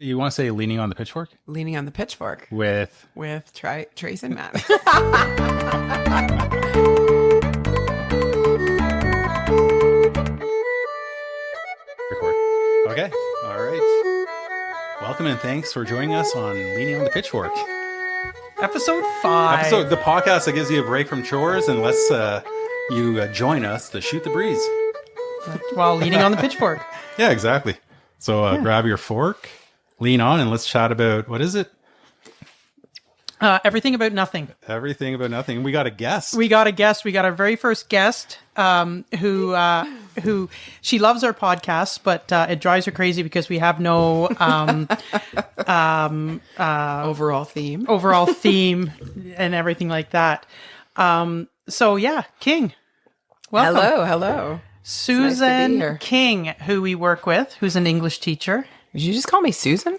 You want to say leaning on the pitchfork? Leaning on the pitchfork With Trace and Matt. record. Okay. All right. Welcome and thanks for joining us on Leaning on the Pitchfork. Episode 5. The podcast that gives you a break from chores and lets you join us to shoot the breeze. While leaning on the pitchfork. Yeah, exactly. So grab your fork, lean on, and let's chat about, what is it? Everything about nothing. Everything about nothing. We got a guest. We got a guest. We got our very first guest who she loves our podcast, but it drives her crazy because we have no Overall theme. and everything like that. So yeah, King. Welcome. Hello. Susan Nice to be here. King, who we work with, who's an English teacher. Did you just call me Susan?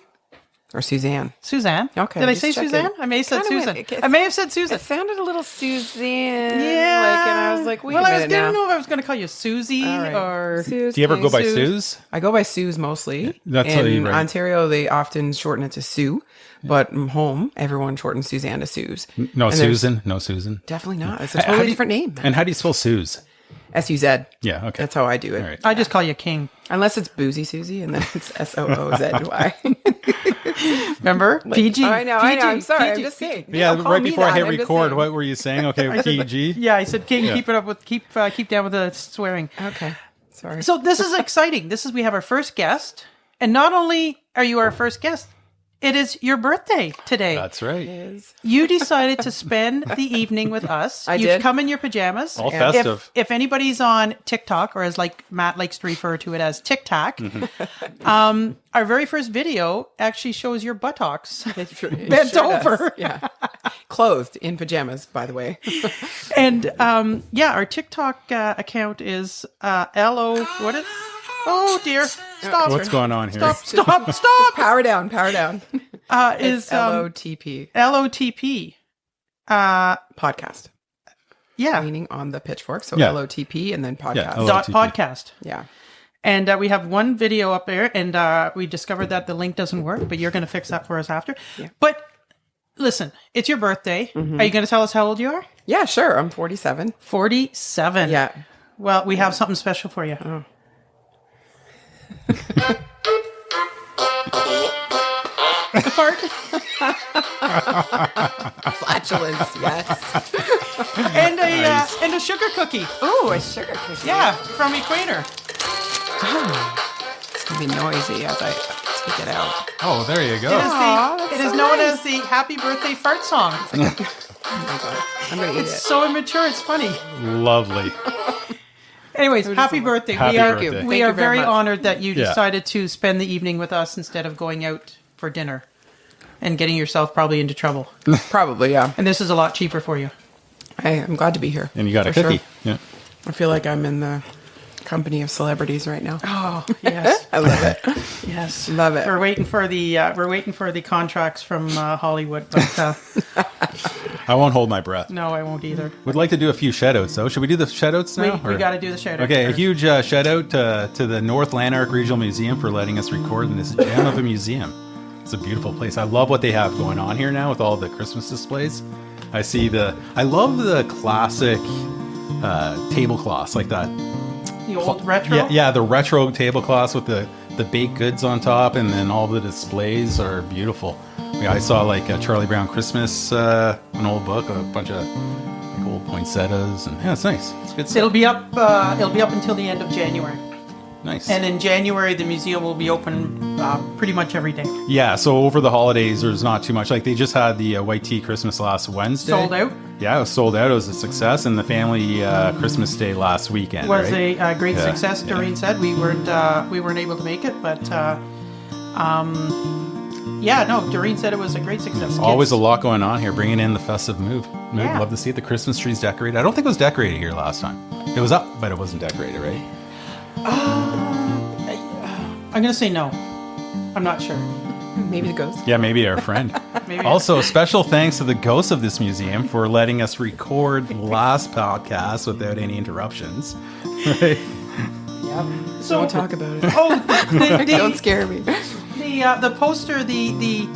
Or Suzanne? Suzanne. Okay, Did I just say checking. Suzanne? I may have said Kinda Susan. went- I may have said Susan. It sounded a little Suzanne. Yeah. And I was like, wait well, a I was minute didn't now. know if I was going to call you Susie All right. or... Suze, Do you ever go by Suze. Suze? I go by Suze mostly. That's how you In write. Ontario, they often shorten it to Sue. But home, everyone shortens Suzanne to Suze. No, And there's- Susan. No, Susan. Definitely not. It's a How totally do you- different name. And how do you spell Suze? S-U-Z. Yeah, okay. That's how I do it. All right. I just call you King. Unless it's Boozy Susie, and then it's S-O-O-Z-Y. Remember? PG. I know. I'm sorry. I'm PG. just saying. Yeah, Don't call right me before I that, hit I'm just record, saying. what were you saying? Okay, PG. Yeah, I said King. Yeah. Keep it up with keep down with the swearing. Okay. Sorry. So this is exciting. We have our first guest, and not only are you our first guest, it is your birthday today. That's right. You decided to spend the evening with us. I You've did. come in your pajamas. All festive. If anybody's on TikTok, or as like Matt likes to refer to it as TikTok, our very first video actually shows your buttocks bent over. Does. Yeah. Clothed in pajamas, by the way. And our TikTok account is LO. What is? Oh dear! Stop! What's going on here? Stop! Power down. Is LOTP LOTP? podcast. Yeah. Leaning on the pitchfork. So Yeah. LOTP and then podcast. Yeah, Dot LOTP. podcast. Yeah. And we have one video up there, and we discovered that the link doesn't work, but you're going to fix that for us after. Yeah. But listen, it's your birthday. Are you going to tell us how old you are? Yeah, sure. I'm 47. 47. Yeah. Well, we have something special for you. Oh. The fart. Flatulence, yes. And a sugar cookie. Ooh, a sugar cookie. Yeah, from Equator. It's going to be noisy as I take it out. Oh, there you It go. is, it is known as the Happy Birthday Fart Song. Oh my God. I'm going to eat It's it. so immature, it's funny. Lovely. Anyways, happy birthday. Happy birthday. We Thank are you very very much. honored that you Yeah. decided to spend the evening with us instead of going out for dinner and getting yourself probably into trouble. Probably, yeah. And this is a lot cheaper for you. I'm glad to be here. And you got a For cookie. sure. Yeah. I feel like I'm in the company of celebrities right now. Oh, yes. I love it. Yes. Love it. We're waiting for the contracts from Hollywood, but I won't hold my breath. no, I won't either. Would like to do a few shout-outs, though. Should we do the shout-outs now? We or- got to do the shout out. Okay, a huge shout-out to the North Lanark Regional Museum for letting us record in this gem of a museum. It's a beautiful place. I love what they have going on here now with all the Christmas displays. I love the classic tablecloths, like that. The old retro. Yeah, the retro tablecloths with the baked goods on top, and then all the displays are beautiful. Yeah, I saw like a Charlie Brown Christmas, an old book, a bunch of like old poinsettias, and yeah, it's nice. It's good stuff. It'll be up. It'll be up until the end of January, Nice. and in January the museum will be open pretty much every day. Yeah, so over the holidays, there's not too much. Like they just had the White Tea Christmas last Wednesday. Sold out. Yeah, it was sold out. It was a success, and the family Christmas Day last weekend Was right? a great Yeah, success. yeah. Doreen said we weren't able to make it, but Doreen said it was a great success. Always a Kids- lot going on here, bringing in the festive mood. Yeah. Love to see it. The Christmas trees decorated. I don't think it was decorated here last time. It was up, but it wasn't decorated, right? I'm gonna say no. I'm not sure. Maybe the ghost. Yeah, maybe our friend. Maybe. Also, special thanks to the ghosts of this museum for letting us record the last podcast without any interruptions. Right? Yep. So- Don't talk about it. Oh, Don't scare me. the poster, the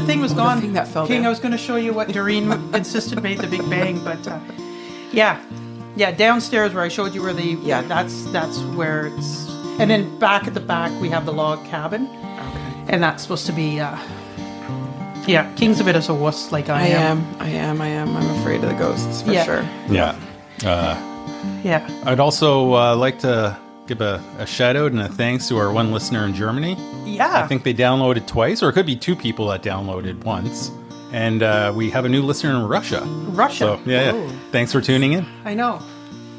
thing was gone. thing that fell King, down. I was going to show you what Doreen insisted made the Big Bang, but yeah, downstairs where I showed you where that's where it's, and then back at the back we have the log cabin, and that's supposed to be King's a bit of a wuss like I am. I am. I'm afraid of the ghosts for sure. Yeah. Yeah. I'd also like to give a shout out and a thanks to our one listener in Germany. Yeah. I think they downloaded twice, or it could be two people that downloaded once. And we have a new listener in Russia. Russia. So, yeah. Thanks for tuning in. I know.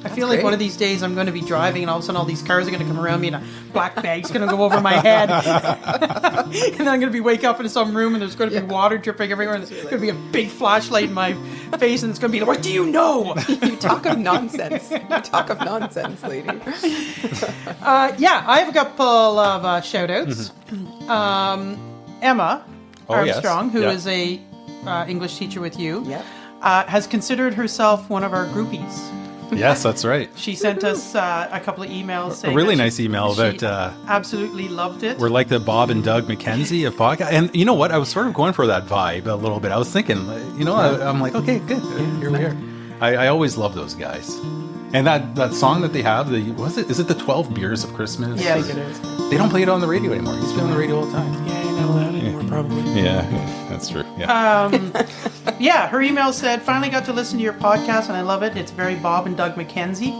I feel like great. one of these days I'm going to be driving and all of a sudden all these cars are going to come around me and a black bag's going to go over my head. And then I'm going to be wake up in some room and there's going to be water dripping everywhere and there's going to be a big flashlight in my face and it's going to be like, what do you know? You talk of nonsense. Lady. I have a couple of shout-outs. Emma Armstrong, who is a English teacher with you, has considered herself one of our groupies. Yes, that's right. She sent us a couple of emails saying A really that nice email she about... absolutely loved it. We're like the Bob and Doug McKenzie of podcast. And you know what? I was sort of going for that vibe a little bit. I was thinking, I'm like, okay, good. Here we are. I always love those guys. And that song that they have, is it the 12 Beers of Christmas? Yeah, I think it is. They don't play it on the radio anymore. It used to be on the radio all the time. Yeah, you're not allowed anymore, probably. Yeah, that's true. Yeah. Her email said, finally got to listen to your podcast and I love it. It's very Bob and Doug McKenzie.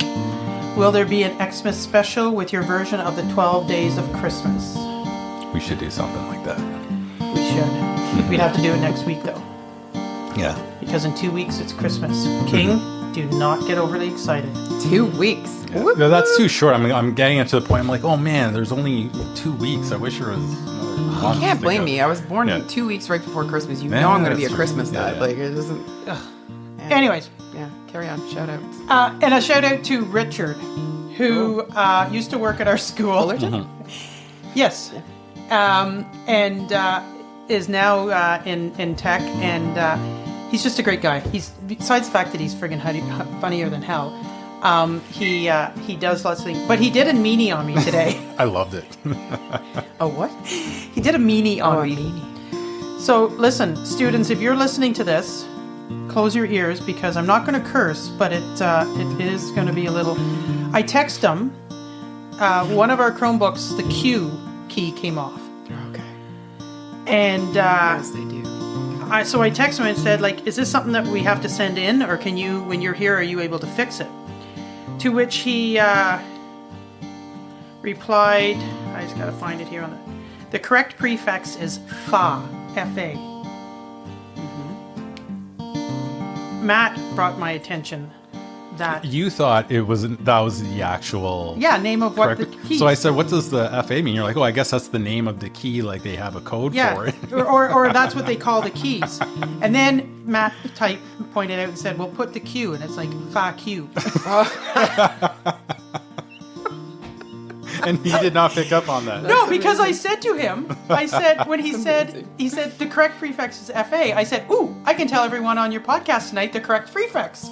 Will there be an Xmas special with your version of the 12 Days of Christmas? We should do something like that. We should. We'd have to do it next week though. Yeah. Because in 2 weeks it's Christmas. King, do not get overly excited. 2 weeks. No, that's too short. I'm getting it to the point. I'm like, oh man, there's only 2 weeks. I wish there was another month. You can't to blame go. me. I was born 2 weeks right before Christmas. You know I'm going to be a that's Christmas true. nut. Yeah. Like, it doesn't... Anyways. Yeah, carry on. Shout out. And a shout out to Richard, who used to work at our school. Fullerton? Yes. And is now in tech, and he's just a great guy. Besides the fact that he's friggin' funnier than hell, he does lots of things. But he did a meanie on me today. I loved it. A what? He did a meanie on me. So listen, students, if you're listening to this, close your ears because I'm not going to curse, but it is going to be a little... I text him. One of our Chromebooks, the Q key came off. Okay. And Yes, they do. so I texted him and said, like, is this something that we have to send in, or can you, when you're here, are you able to fix it? To which he replied, I just got to find it here on the correct prefix is fa, F-A. Matt brought my attention that You thought that was the actual name of what correct. the key. So I said, what does the FA mean? You're like, oh, I guess that's the name of the key. Like they have a code for it. or that's what they call the keys. And then Matt pointed out and said, well, put the Q, and it's like fa Q. And he did not pick up on that. No, because I said to him, when he said the correct prefix is FA, I said, ooh, I can tell everyone on your podcast tonight the correct prefix.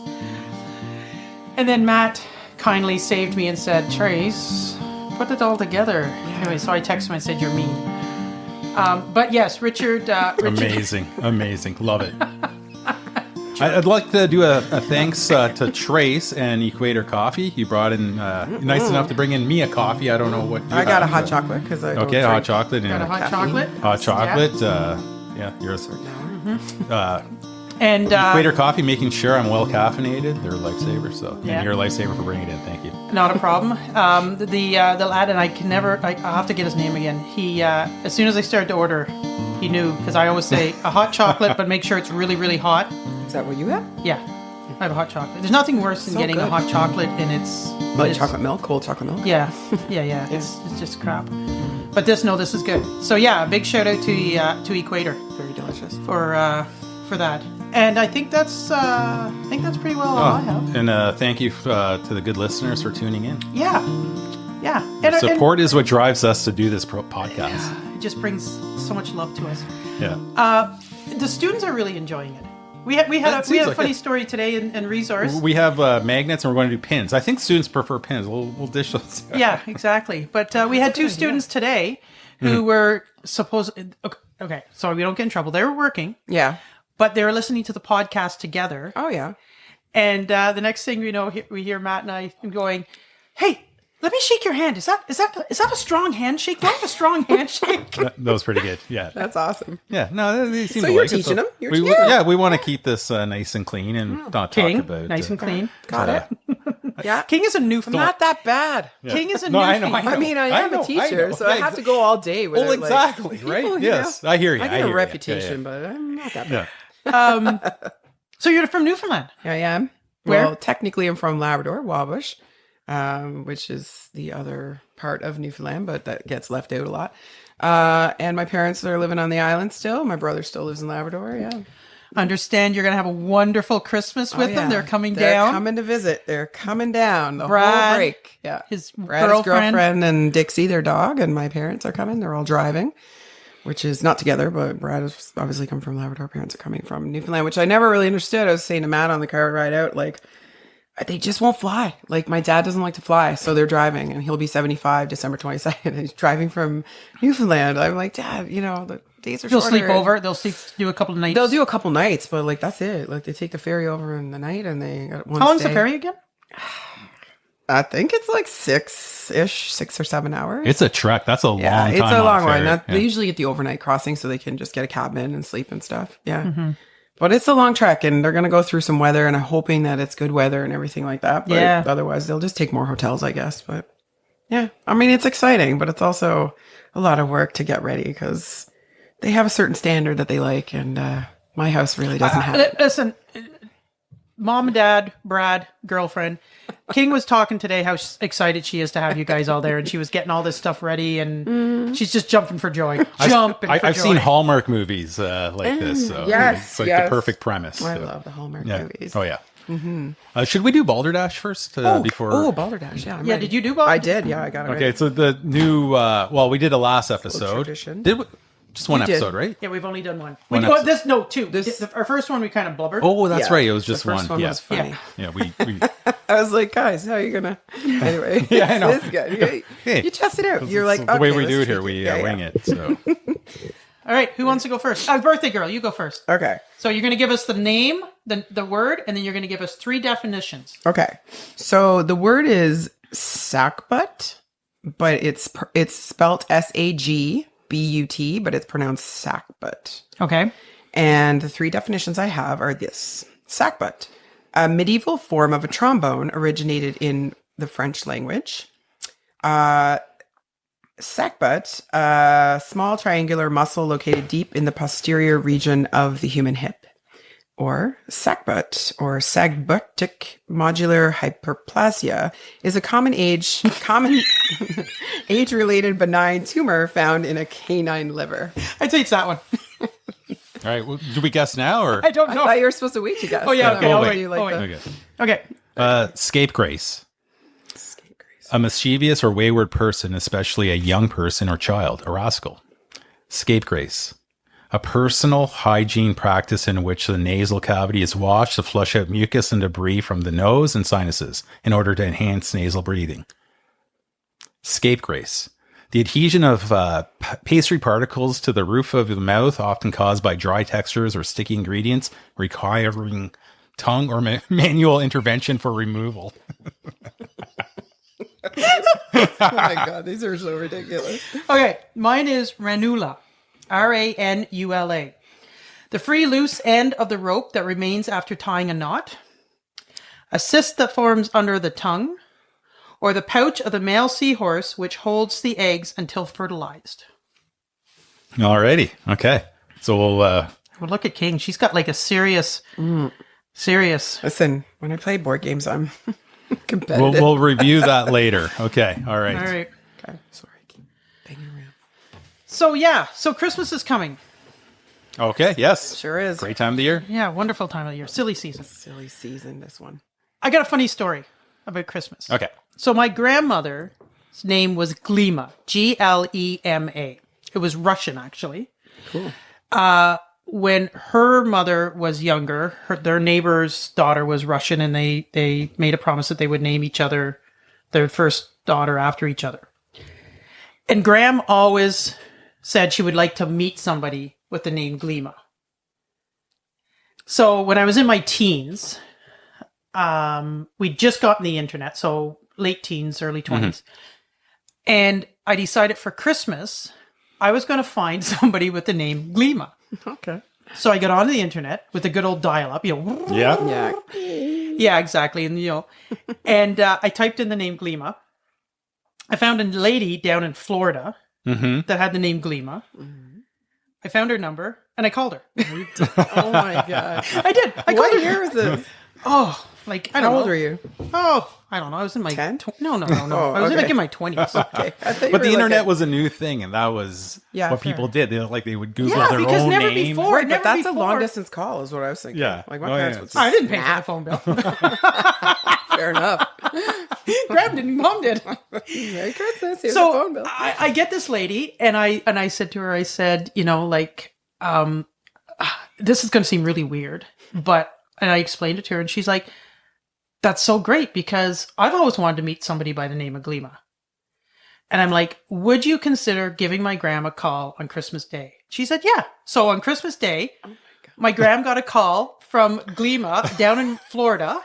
And then Matt kindly saved me and said, Trace, put it all together. Anyway, so I texted him and said, you're mean. But yes, Richard. Amazing. Love it. I'd like to do a thanks to Trace and Equator Coffee. He brought in, nice enough to bring in me a coffee. I don't know what you I got a have, hot but- chocolate because I Okay, hot chocolate. Got a hot Caffeine. chocolate. Hot chocolate. Yeah, yours. And Equator Coffee, making sure I'm well caffeinated. They're a lifesaver. So, Yeah. and you're a lifesaver for bringing it in. Thank you. not a problem. The lad, and I'll have to get his name again. He, as soon as I started to order, he knew, because I always say a hot chocolate, but make sure it's really, really hot. Is that what you have? Yeah, I have a hot chocolate. There's nothing worse than So getting a good. hot chocolate and it's Like chocolate milk, cold chocolate milk? Yeah. It's just crap. But this is good. So yeah, a big shout out to Equator Very delicious. for that. And I think that's pretty well all I have. And thank you to the good listeners for tuning in. Yeah. And Support is what drives us to do this podcast. it just brings so much love to us. Yeah. The students are really enjoying it, We had a seems like funny it. story today in resource. We have magnets and we're going to do pins. I think students prefer pins. We'll dish those. Yeah, exactly. But we had two students today who were supposed. Okay, so we don't get in trouble. They were working, Yeah. but they were listening to the podcast together. Oh, yeah. And the next thing we know, we hear Matt and I going, "Hey, let me shake your hand. Is that a strong handshake? Want a strong handshake?" That was pretty good. Yeah. That's awesome. Yeah. No, they seem So to you're like it, teaching them? You're we, teaching them? yeah, we want to keep this nice and clean and not King, talk about nice and clean. Got it. Yeah. King is a new I'm not that bad. King is a No, new I know, feed. I I mean, I am know, a teacher, know. so I have to go all day with Well, it. like, exactly, people, right? you Yes, know, I hear you. I I get hear a you. reputation, Yeah, but I'm not that bad. yeah. So you're from Newfoundland. I am. Where? Well, technically, I'm from Labrador, Wabash, which is the other part of Newfoundland, but that gets left out a lot. And my parents are living on the island still. My brother still lives in Labrador. Yeah. Understand you're going to have a wonderful Christmas with Oh, them. yeah. They're coming They're down. coming to visit. They're coming down the Brad, whole break. Yeah. his Brad's girlfriend. and Dixie, their dog, and my parents are coming. They're all driving, which is not together, but Brad has obviously come from Labrador. Parents are coming from Newfoundland, which I never really understood. I was saying to Matt on the car ride out, like, they just won't fly. Like, my dad doesn't like to fly, so they're driving, and he'll be 75 December 22nd, and he's driving from Newfoundland. I'm like, Dad, you know, the days are They'll shorter. sleep over. They'll do a couple of nights. They'll do a couple nights, but, like, that's it. Like, they take the ferry over in the night, and they got one How long's the stay. ferry again? I think it's like 6 or 7 hours. It's a trek. That's a long time. It's a on long ferry. one. Yeah. They usually get the overnight crossing so they can just get a cabin and sleep and stuff. Yeah. Mm-hmm. But it's a long trek and they're going to go through some weather and I'm hoping that it's good weather and everything like that. But Yeah. otherwise they'll just take more hotels, I guess. But yeah, I mean, it's exciting, but it's also a lot of work to get ready because they have a certain standard that they like. And my house really doesn't have it. Listen, Mom and Dad, Brad, girlfriend. King was talking today how excited she is to have you guys all there, and she was getting all this stuff ready, and she's just jumping for joy. I've seen Hallmark movies like this. So Yes, it's like yes. the perfect premise. I so. love the Hallmark Yeah. movies. Oh, yeah. Should we do Balderdash first before? Oh, Balderdash. Yeah. I'm Yeah, ready. did you do Balderdash? I did. Yeah, I got it. Okay, Ready. so the new. Well, we did a last episode. tradition. Did we? Just one You did. episode, right? Yeah, we've only done one. One Well, episode. two. Our first one we kind of blubbered. Oh, that's Yeah. right. It was just the first one yeah. was funny. Yeah, we I was like, guys, how are you gonna? Anyway, Yeah, I know. This guy, Hey, you test it out. You're like, the way okay, we let's do it tweak here. We Yeah, wing yeah. it. So All right, who wants to go first? Birthday girl, you go first. Okay. So you're going to give us the name, the word, and then you're going to give us 3 definitions. Okay. So the word is sackbut, but it's spelled SAGBUT, but it's pronounced sackbut. Okay. And the 3 definitions I have are this: sackbut, a medieval form of a trombone originated in the French language. Sackbut, a small triangular muscle located deep in the posterior region of the human hip. Or sackbut, or sagbutic modular hyperplasia, is a common age-related benign tumor found in a canine liver. I'd say it's that one. all right. Well, do we guess now or I don't I know. thought you were supposed to wait to guess. Oh, yeah, I don't okay, know. I'll What wait. do you like Oh, wait. the- okay? Okay. Scapegrace. A mischievous or wayward person, especially a young person or child, a rascal. Scapegrace. A personal hygiene practice in which the nasal cavity is washed to flush out mucus and debris from the nose and sinuses in order to enhance nasal breathing. Scapegrace. The adhesion of pastry particles to the roof of the mouth, often caused by dry textures or sticky ingredients, requiring tongue or manual intervention for removal. Oh my God, these are so ridiculous. Okay, mine is ranula, Ranula. The free loose end of the rope that remains after tying a knot. A cyst that forms under the tongue. Or the pouch of the male seahorse which holds the eggs until fertilized. Alrighty. Okay. So we'll Well, look at King. She's got like a serious. Listen, when I play board games, I'm competitive. we'll review that later. Okay. All right. All right. Okay, sorry, I keep banging around. So Christmas is coming. Okay. Yes. Sure is. Great time of the year. Yeah, wonderful time of the year. Silly season. Silly season, this one. I got a funny story about Christmas. Okay. So my grandmother's name was Glema, Glema. It was Russian, actually. Cool. when her mother was younger, their neighbor's daughter was Russian, and they made a promise that they would name each other, their first daughter, after each other. And Graham always said she would like to meet somebody with the name Glima. So when I was in my teens, we'd just gotten the internet, so late teens, early 20s. And I decided for Christmas, I was going to find somebody with the name Glima. Okay. So I got onto the internet with the good old dial-up, Yeah. Yeah, exactly. And, and I typed in the name Glima. I found a lady down in Florida that had the name Glima. I found her number and I called her. Oh my God. I did. I called What her. year was this? Oh, like, I don't How know. old were you? Oh, I don't know. I was in my 10? No. Oh, I was okay. like in my 20s. Okay. I thought you But were the like internet a- was a new thing, and that was Yeah, what fair. people did. They would Google Yeah, their because own never name. before- Right, never but that's a before. long distance call, is what I was thinking. Yeah. Like my Oh, parents yeah. would. I didn't pay for the phone bill. Fair enough. Graham didn't. Mom did. Merry Christmas. Here's the So phone bill. I get this lady, and I said to her, I said, this is going to seem really weird, and I explained it to her, and she's like, that's so great, because I've always wanted to meet somebody by the name of Glima. And I'm like, would you consider giving my gram a call on Christmas Day? She said, yeah. So on Christmas Day, my gram got a call from Glima down in Florida,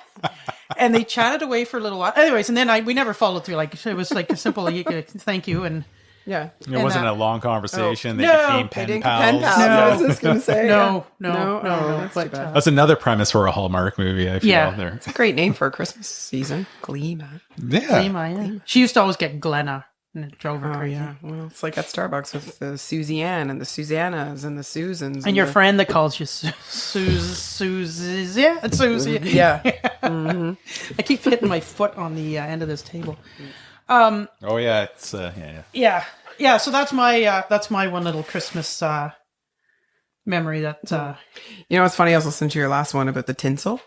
and they chatted away for a little while. Anyways, and then we never followed through. Like, it was like a simple thank you, and Yeah. It wasn't a long conversation. They No. became They pen didn't pals. pen pals. No. I was just going to say. No. That's But, too bad. That's another premise for a Hallmark movie, I feel. Yeah. There. It's a great name for a Christmas season. Glima. Yeah. Glima, yeah. She used to always get Glenna, and it drove her Oh, crazy. yeah. Well, it's like at Starbucks with the Susie Ann and the Susannas and the Susans. And your the- friend that calls you Susie. Yeah. I keep hitting my foot on the end of this table. Oh yeah, it's yeah. Yeah. So that's my one little Christmas memory. That You know, it's funny. I was listening to your last one about the tinsel.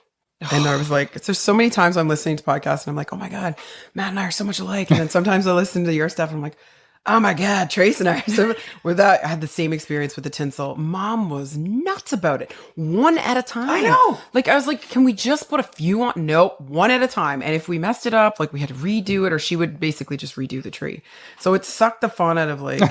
And I was like, there's so many times I'm listening to podcasts and I'm like, oh my God, Matt and I are so much alike. And then sometimes I listen to your stuff and I'm like, oh my God, Trace and I are so with that. I had the same experience with the tinsel. Mom was nuts about it. One at a time. I know. Like, I was like, can we just put a few on? No, one at a time. And if we messed it up, like we had to redo it, or she would basically just redo the tree. So it sucked the fun out of like,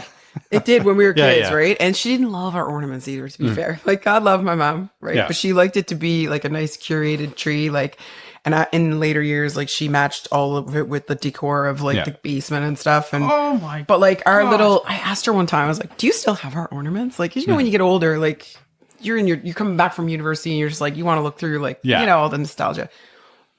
it did when we were Yeah, kids, yeah. right? And she didn't love our ornaments either, to be fair. Like, God love my mom, right? Yeah. But she liked it to be like a nice curated tree. Like, and in later years, like she matched all of it with the decor of like Yeah. the basement and stuff. And oh my. but like our gosh. little, I asked her one time, I was like, do you still have our ornaments? Like, 'cause you know, when you get older, like you're coming back from university and you're just like, you want to look through like, Yeah. you know, all the nostalgia.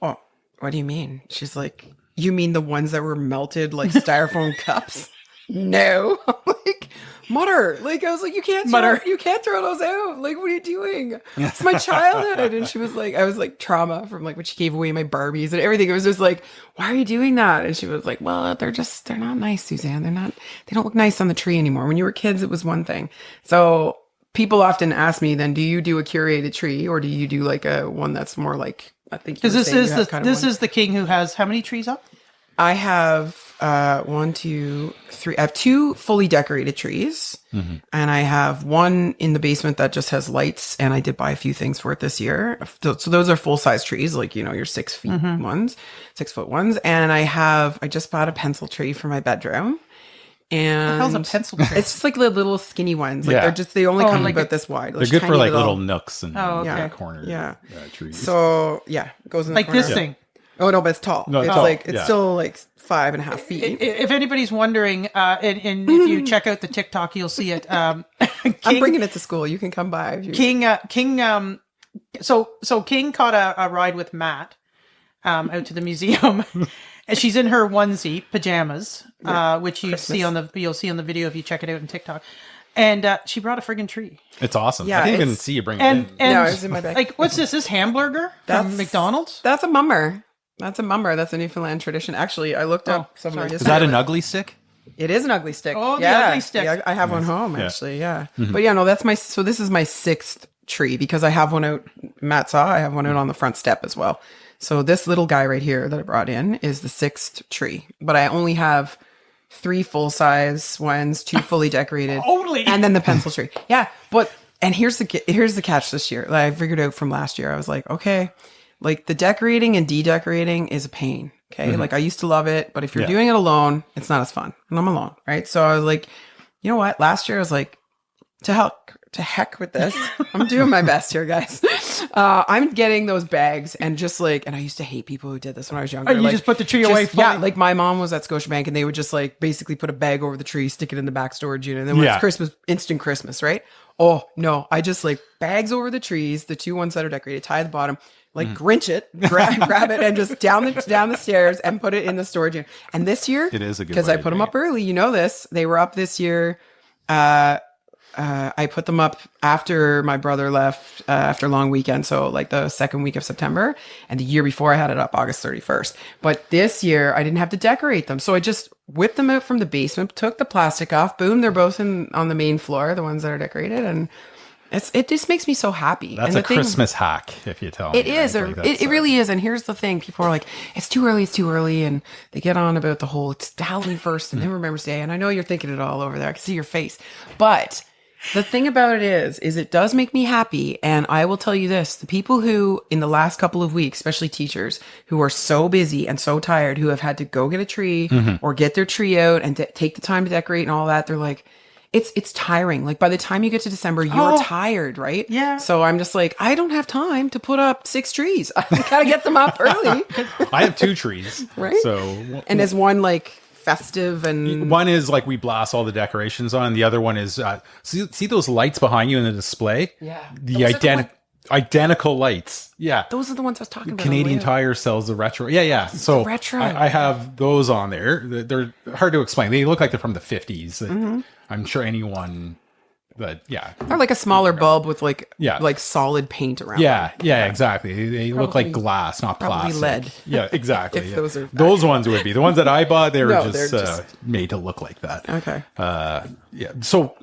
Oh, what do you mean? She's like, you mean the ones that were melted like styrofoam cups? No. Like, Mutter. Like, I was like, you can't throw those out. Like, what are you doing? It's my childhood. And she was like, I was like trauma from like when she gave away my Barbies and everything. It was just like, why are you doing that? And she was like, well, they're not nice, Suzanne. They don't look nice on the tree anymore. When you were kids, it was one thing. So people often ask me then, do you do a curated tree or do you do like a one that's more like, I think Because this is the king who has how many trees up? I have 1, 2, 3. I have 2 fully decorated trees, and I have one in the basement that just has lights. And I did buy a few things for it this year. So those are full size trees, like your 6 feet ones, 6 foot ones. And I just bought a pencil tree for my bedroom. And How's a pencil tree? it's just like the little skinny ones. Like Yeah. they only come like about this wide. They're good for like little nooks and Oh, okay. corner trees. So yeah, it goes in the like corner. this thing. Oh no, but it's tall. No, it's it's tall. like it's Yeah. still like 5.5 feet. If anybody's wondering, and if you check out the TikTok, you'll see it. I'm bringing it to school. You can come by. If you... King. So King caught a ride with Matt out to the museum, and she's in her onesie pajamas, which you'll see on the video if you check it out on TikTok. And she brought a friggin' tree. It's awesome. Yeah, I didn't even it's- see you bring And it in. No, it's in my bag. Like, what's this? This hamburger from McDonald's? That's a mummer. That's a mummer. That's a Newfoundland tradition. Actually, I looked up some of sorry. this. Is that an ugly stick? It is an ugly stick. Oh, the yeah. ugly stick. Yeah, I have one home actually. Yeah, but yeah, no, that's so this is my 6th tree because I have one out. Matt saw I have one out on the front step as well. So this little guy right here that I brought in is the 6th tree, but I only have 3 full size ones, 2 fully decorated, Only? and then the pencil tree. Yeah, but And here's the catch this year. Like, I figured out from last year. I was like, okay, like the decorating and de-decorating is a pain. Okay. Like I used to love it, but if you're doing it alone, it's not as fun. And I'm alone. Right. So I was like, you know what? Last year I was like, to heck with this. I'm doing my best here, guys. I'm getting those bags and just like, and I used to hate people who did this when I was younger. Oh, you just put the tree away fully? Yeah, like my mom was at Scotiabank and they would just like basically put a bag over the tree, stick it in the back storage unit. And then when it's Christmas, instant Christmas, right? Oh no, I just like bags over the trees, the two ones that are decorated, tie the bottom, like Grinch it, grab it, and just down the stairs and put it in the storage unit. And this year, It is a good because way I to put them do up early. You know this. They were up this year. I put them up after my brother left after a long weekend, so like the second week of September. And the year before, I had it up August 31st. But this year, I didn't have to decorate them, so I just whipped them out from the basement, took the plastic off. Boom, they're both on the main floor, the ones that are decorated, and it just makes me so happy. That's and a Christmas hack, if you tell me. It is. Right? Like It really is. And here's the thing. People are like, it's too early. And they get on about the whole, it's Halloween first and then Remembrance Day. And I know you're thinking it all over there. I can see your face. But the thing about it is it does make me happy. And I will tell you this, the people who in the last couple of weeks, especially teachers who are so busy and so tired, who have had to go get a tree or get their tree out and take the time to decorate and all that, they're like, it's tiring. Like by the time you get to December, you're tired, right? Yeah. So I'm just like, I don't have time to put up 6 trees. I gotta get them up early. I have 2 trees. Right. So And there's one like festive and one is like we blast all the decorations on. The other one is see those lights behind you in the display? Yeah. The identical lights. Yeah. those are the ones I was talking about. Canadian Tire sells the retro. Yeah. So retro. I have those on there. They're hard to explain. They look like they're from the 50s. I'm sure anyone, but yeah. Or like a smaller bulb with like Yeah. like solid paint around. Yeah, exactly. They look like glass, not probably plastic. lead. Yeah, exactly. If yeah. those are those ones would be the ones that I bought. They were No, just, they're just- made to look like that. Okay. Yeah. So,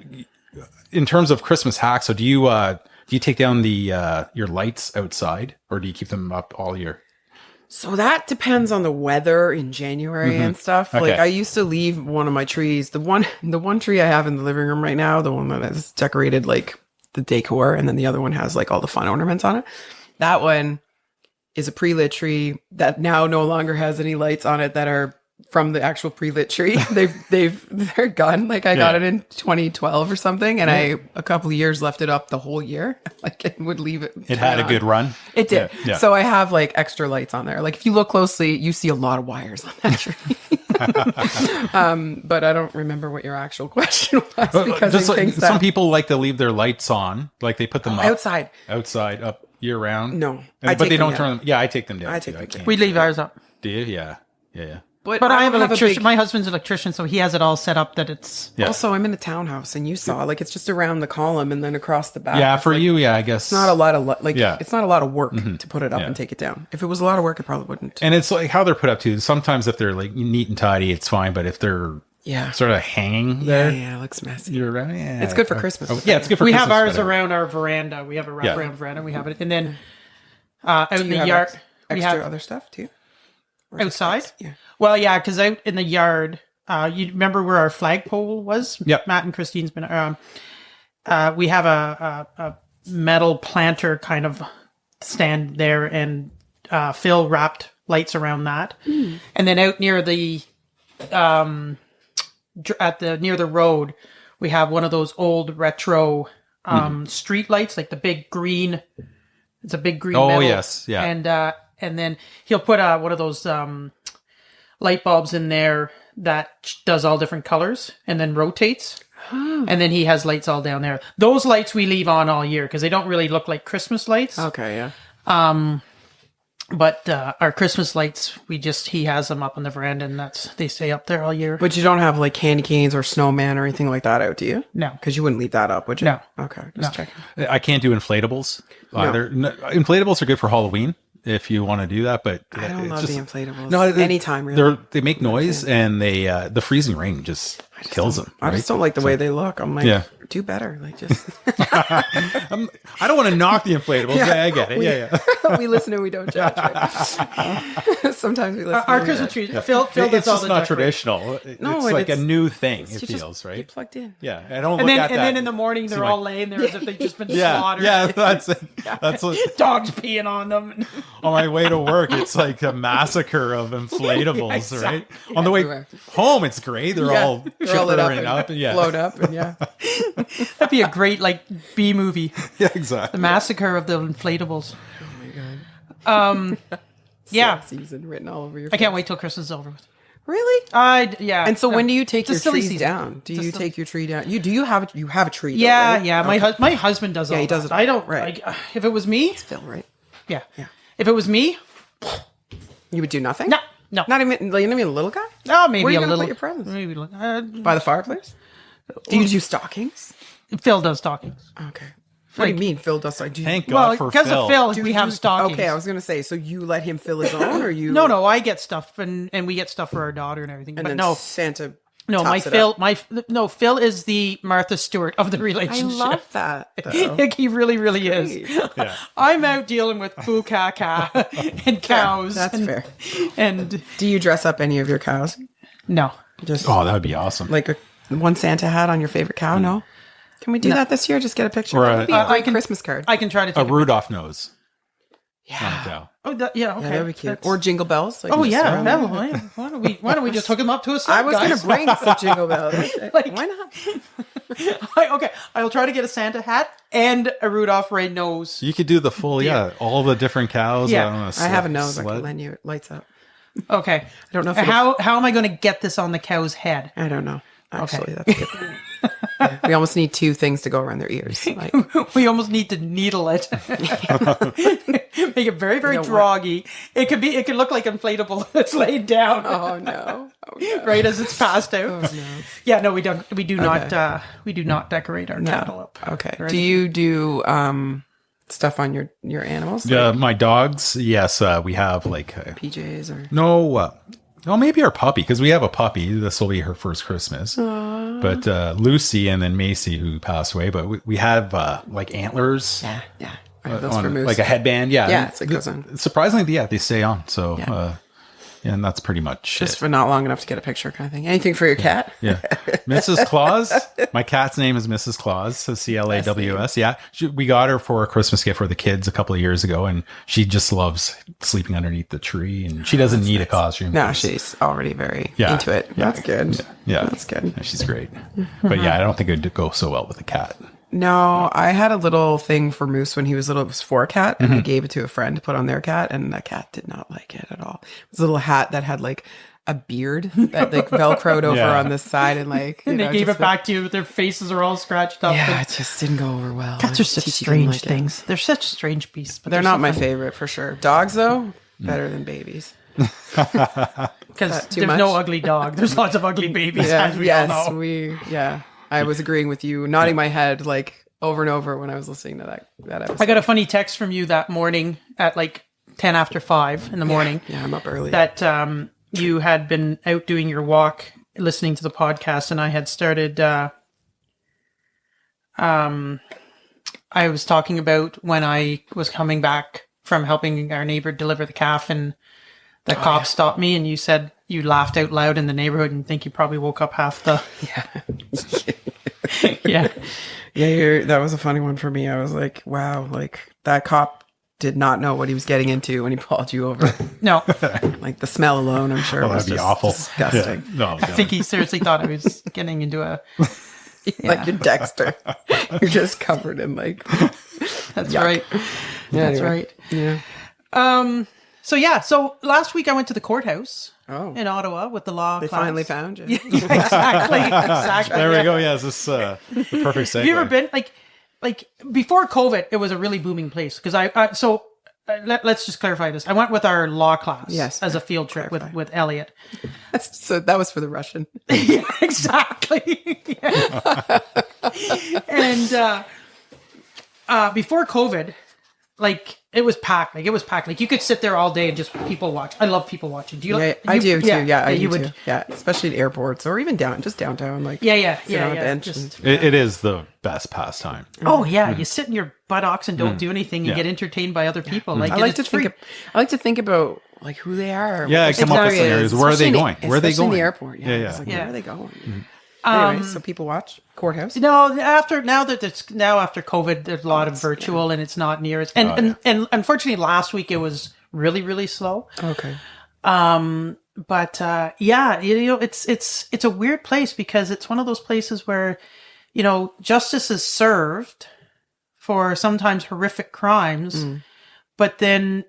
in terms of Christmas hacks, so do you take down the your lights outside, or do you keep them up all year? So that depends on the weather in January and stuff. Like Okay. I used to leave one of my trees, the one tree I have in the living room right now, the one that is decorated like the decor, and then the other one has like all the fun ornaments on it. That one is a pre-lit tree that now no longer has any lights on it that are from the actual pre-lit tree. They're gone. Like I got it in 2012 or something, and I a couple of years left it up the whole year. Like it would leave it. It had a good run. It did. Yeah. So I have like extra lights on there. Like if you look closely, you see a lot of wires on that tree. But I don't remember what your actual question was because Just I like, think some that people like to leave their lights on, like they put them up outside. up year round. No, but they don't turn them. Yeah, I take them down. I take too. them down. can't. We leave ours up. Do you? Yeah. But But I have don't electrician. big- My husband's an electrician, so he has it all set up that it's. Yeah. Also, I'm in a townhouse, and you saw like it's just around the column and then across the back. Yeah, It's for like, you, I guess. it's not a lot of it's not a lot of work to put it up Yeah. and take it down. If it was a lot of work, it probably wouldn't. And it's like how they're put up too. Sometimes if they're like neat and tidy, it's fine. But if they're Yeah. sort of hanging there, Yeah, it looks messy. you're right. Yeah. It's good for Christmas. Yeah, it's good for We Christmas. have ours but, around our veranda. We have a wrap Yeah. around veranda. We have it, and then out in You the have yard, we extra have other stuff too. Or just outside. lights? Yeah. Well, yeah, because out in the yard, you remember where our flagpole was? Yep. Matt and Christine's been. We have a metal planter kind of stand there, and Phil wrapped lights around that, and then out near the near the road, we have one of those old retro street lights, like the big green. It's a big green. Oh, metal, yes, yeah. And then he'll put one of those light bulbs in there that does all different colors and then rotates. And then he has lights all down there. Those lights we leave on all year because they don't really look like Christmas lights. Okay. Yeah. But our Christmas lights, he has them up on the veranda, and they stay up there all year. But you don't have like candy canes or snowman or anything like that out, do you? No. Because you wouldn't leave that up, would you? No. Okay. Just checking. I can't do inflatables either. No, inflatables are good for Halloween if you want to do that, but I don't it's love just, the inflatables. No, Anytime, really. They make noise, and they the freezing rain just kills them. I just don't like the way they look. I'm like, Yeah. do better. Like, just I don't want to knock the inflatables. Yeah, I get it. Yeah. we listen and we don't judge. Right? Sometimes we listen. Our and we Christmas judge. tree. Phil It's does all just the not decorating. traditional. No, It's like a it's- new thing, it You just feels, get right? plugged in. Yeah. I don't And look then, at and that. then in the morning, they're seem all like- laying there as if they've just been Yeah. slaughtered. Yeah, that's it. That's what, Dogs peeing on them. on my way to work, it's like a massacre of inflatables, Yeah, exactly. right? On the way Everywhere. home, it's great. They're all They're all lit up chipper and up. Yeah. blown up, and yeah. That'd be a great like B movie. Yeah, The exactly. Massacre of the Inflatables. Oh my god. Yeah. Season written all over your. I can't face. wait till Christmas is over with. Really? Yeah. And so No. when do you take It's a your silly trees season. down? Do It's a you silly- take your tree down? You have a tree. though, Yeah, right? yeah. Okay. My husband does all he does that. it. I don't. Right. Like, if it was me, Phil, right? yeah. Yeah. If it was me, You would do nothing. no, no. Not even. Like, you know, a little guy Oh, maybe Where are you a gonna little. put your presents? Maybe by the fireplace. Do you do stockings? Phil does stockings. Okay. What do you mean, Phil does? Do you, Thank God Well, for because Phil. of Phil, do we you- have stockings. Okay, I was gonna say. So you let him fill his own, or you? No, I get stuff, and we get stuff for our daughter and everything. And but then no, Santa. no, my tops it Phil, up. Phil is the Martha Stewart of the I relationship. love that. Though. He really, really is. Yeah. I'm out dealing with bukaka and cows. That's and, fair. And Do you dress up any of your cows? no, Just Oh, that would be awesome. like one Santa hat on your favorite cow? No. Can we do that this year? Just get a picture. Or That a- would be a I great can- Christmas card. I can try to a take. Rudolph nose on a yeah. cow. Okay. Yeah, that'd be cute. That's- Or jingle bells. Like Oh just yeah, throw 'em that in. one. Why don't we just hook him up to a side, I was going guys? to bring some jingle bells. Like- Why not? Okay, I'll try to get a Santa hat and a Rudolph red nose. You could do the full, all the different cows. Yeah. on a I have a sled- nose I sled. can lend you. It lights up. Okay, I don't know if how am I going to get this on the cow's head? I don't know. Actually, that's good. We almost need two things to go around their ears. Like, We almost need to needle it, make it very, very You know droggy. It could look like inflatable that's laid down oh no. Oh no. right as it's passed out. Oh, no. Yeah, no, we don't. We do not decorate our cattle up. Okay. Do you do stuff on your animals? Yeah, my dogs. Yes, we have like PJs or no, maybe our puppy because we have a puppy. This will be her first Christmas. But Lucy and then Macy who passed away. But we have like antlers. yeah. I have those on, for moose. like a headband. Yeah, Yeah, it's like goes on. Surprisingly, yeah, they stay on. So Yeah. and that's pretty much Just it. for not long enough to get a picture kind of thing. Anything for your cat? Yeah. Mrs. Claus. My cat's name is Mrs. Claus. So Claws. Yeah. We got her for a Christmas gift for the kids a couple of years ago. And she just loves sleeping underneath the tree. And she doesn't need a costume. No, she's already very Yeah. into it. Yeah. That's good. Yeah. That's good. Yeah, she's great. But yeah, I don't think it would go so well with a cat. No, I had a little thing for Moose when he was little. It was for a cat, and I gave it to a friend to put on their cat, and the cat did not like it at all. It was a little hat that had like a beard that like velcroed over Yeah. on this side, and like And they gave just it back to you. Their faces are all scratched up. Yeah, and it just didn't go over well. cats are such Titi didn't strange like it. things. They're such strange beasts. But They're not so my funny. favorite for sure. Dogs though, better than babies. Because that too there's no much? ugly dog. There's lots of ugly babies, as we all know. I was agreeing with you, nodding my head like over and over when I was listening to that episode. I got a funny text from you that morning at like 10 after 5 in the morning Yeah, I'm up early. that you had been out doing your walk, listening to the podcast, and I had started. I was talking about when I was coming back from helping our neighbor deliver the calf, and the cop stopped me, and you said you laughed out loud in the neighborhood, and think you probably woke up half the. Yeah. Yeah, that was a funny one for me. I was like, wow, like that cop did not know what he was getting into when he pulled you over. No, Like the smell alone, I'm sure Oh, was that'd be just awful. disgusting. Yeah. No, I think he seriously thought I was getting into a. Like you're Dexter. You're just covered in like. That's Yuck. right. Yeah, That's anyway. right. Yeah. So last week I went to the courthouse Oh, in Ottawa with the law they class. finally found you. Exactly. There we yeah. go. Yeah, is this the perfect segue? Have you ever been like before COVID? It was a really booming place because let's just clarify this. I went with our law class Yes. as a field trip Clarify. with Elliot. So that was for the Russian. Yeah, exactly. Yeah. And before COVID, like it was packed. Like, it was packed. Like, you could sit there all day and just people watch. I love people watching. Do you? Yeah, I do too. Yeah, I do you too. Yeah, especially at airports or even downtown. Like sit on a bench Just, and- It is the best pastime. oh yeah, you sit in your buttocks and don't do anything. You Yeah. get entertained by other people. Like, I like it's to free. think. I like to think about like who they are. Yeah, what come up with their scenarios. is, Where are they especially in the- going? Where are they especially in going? the airport. Yeah, Yeah. It's like, Yeah. where are they going? Anyway, so people watch courthouse. No, after COVID, there's a lot of virtual, and it's not near as and unfortunately, last week it was really, really slow. Okay. But yeah, it's a weird place because it's one of those places where, justice is served for sometimes horrific crimes, but then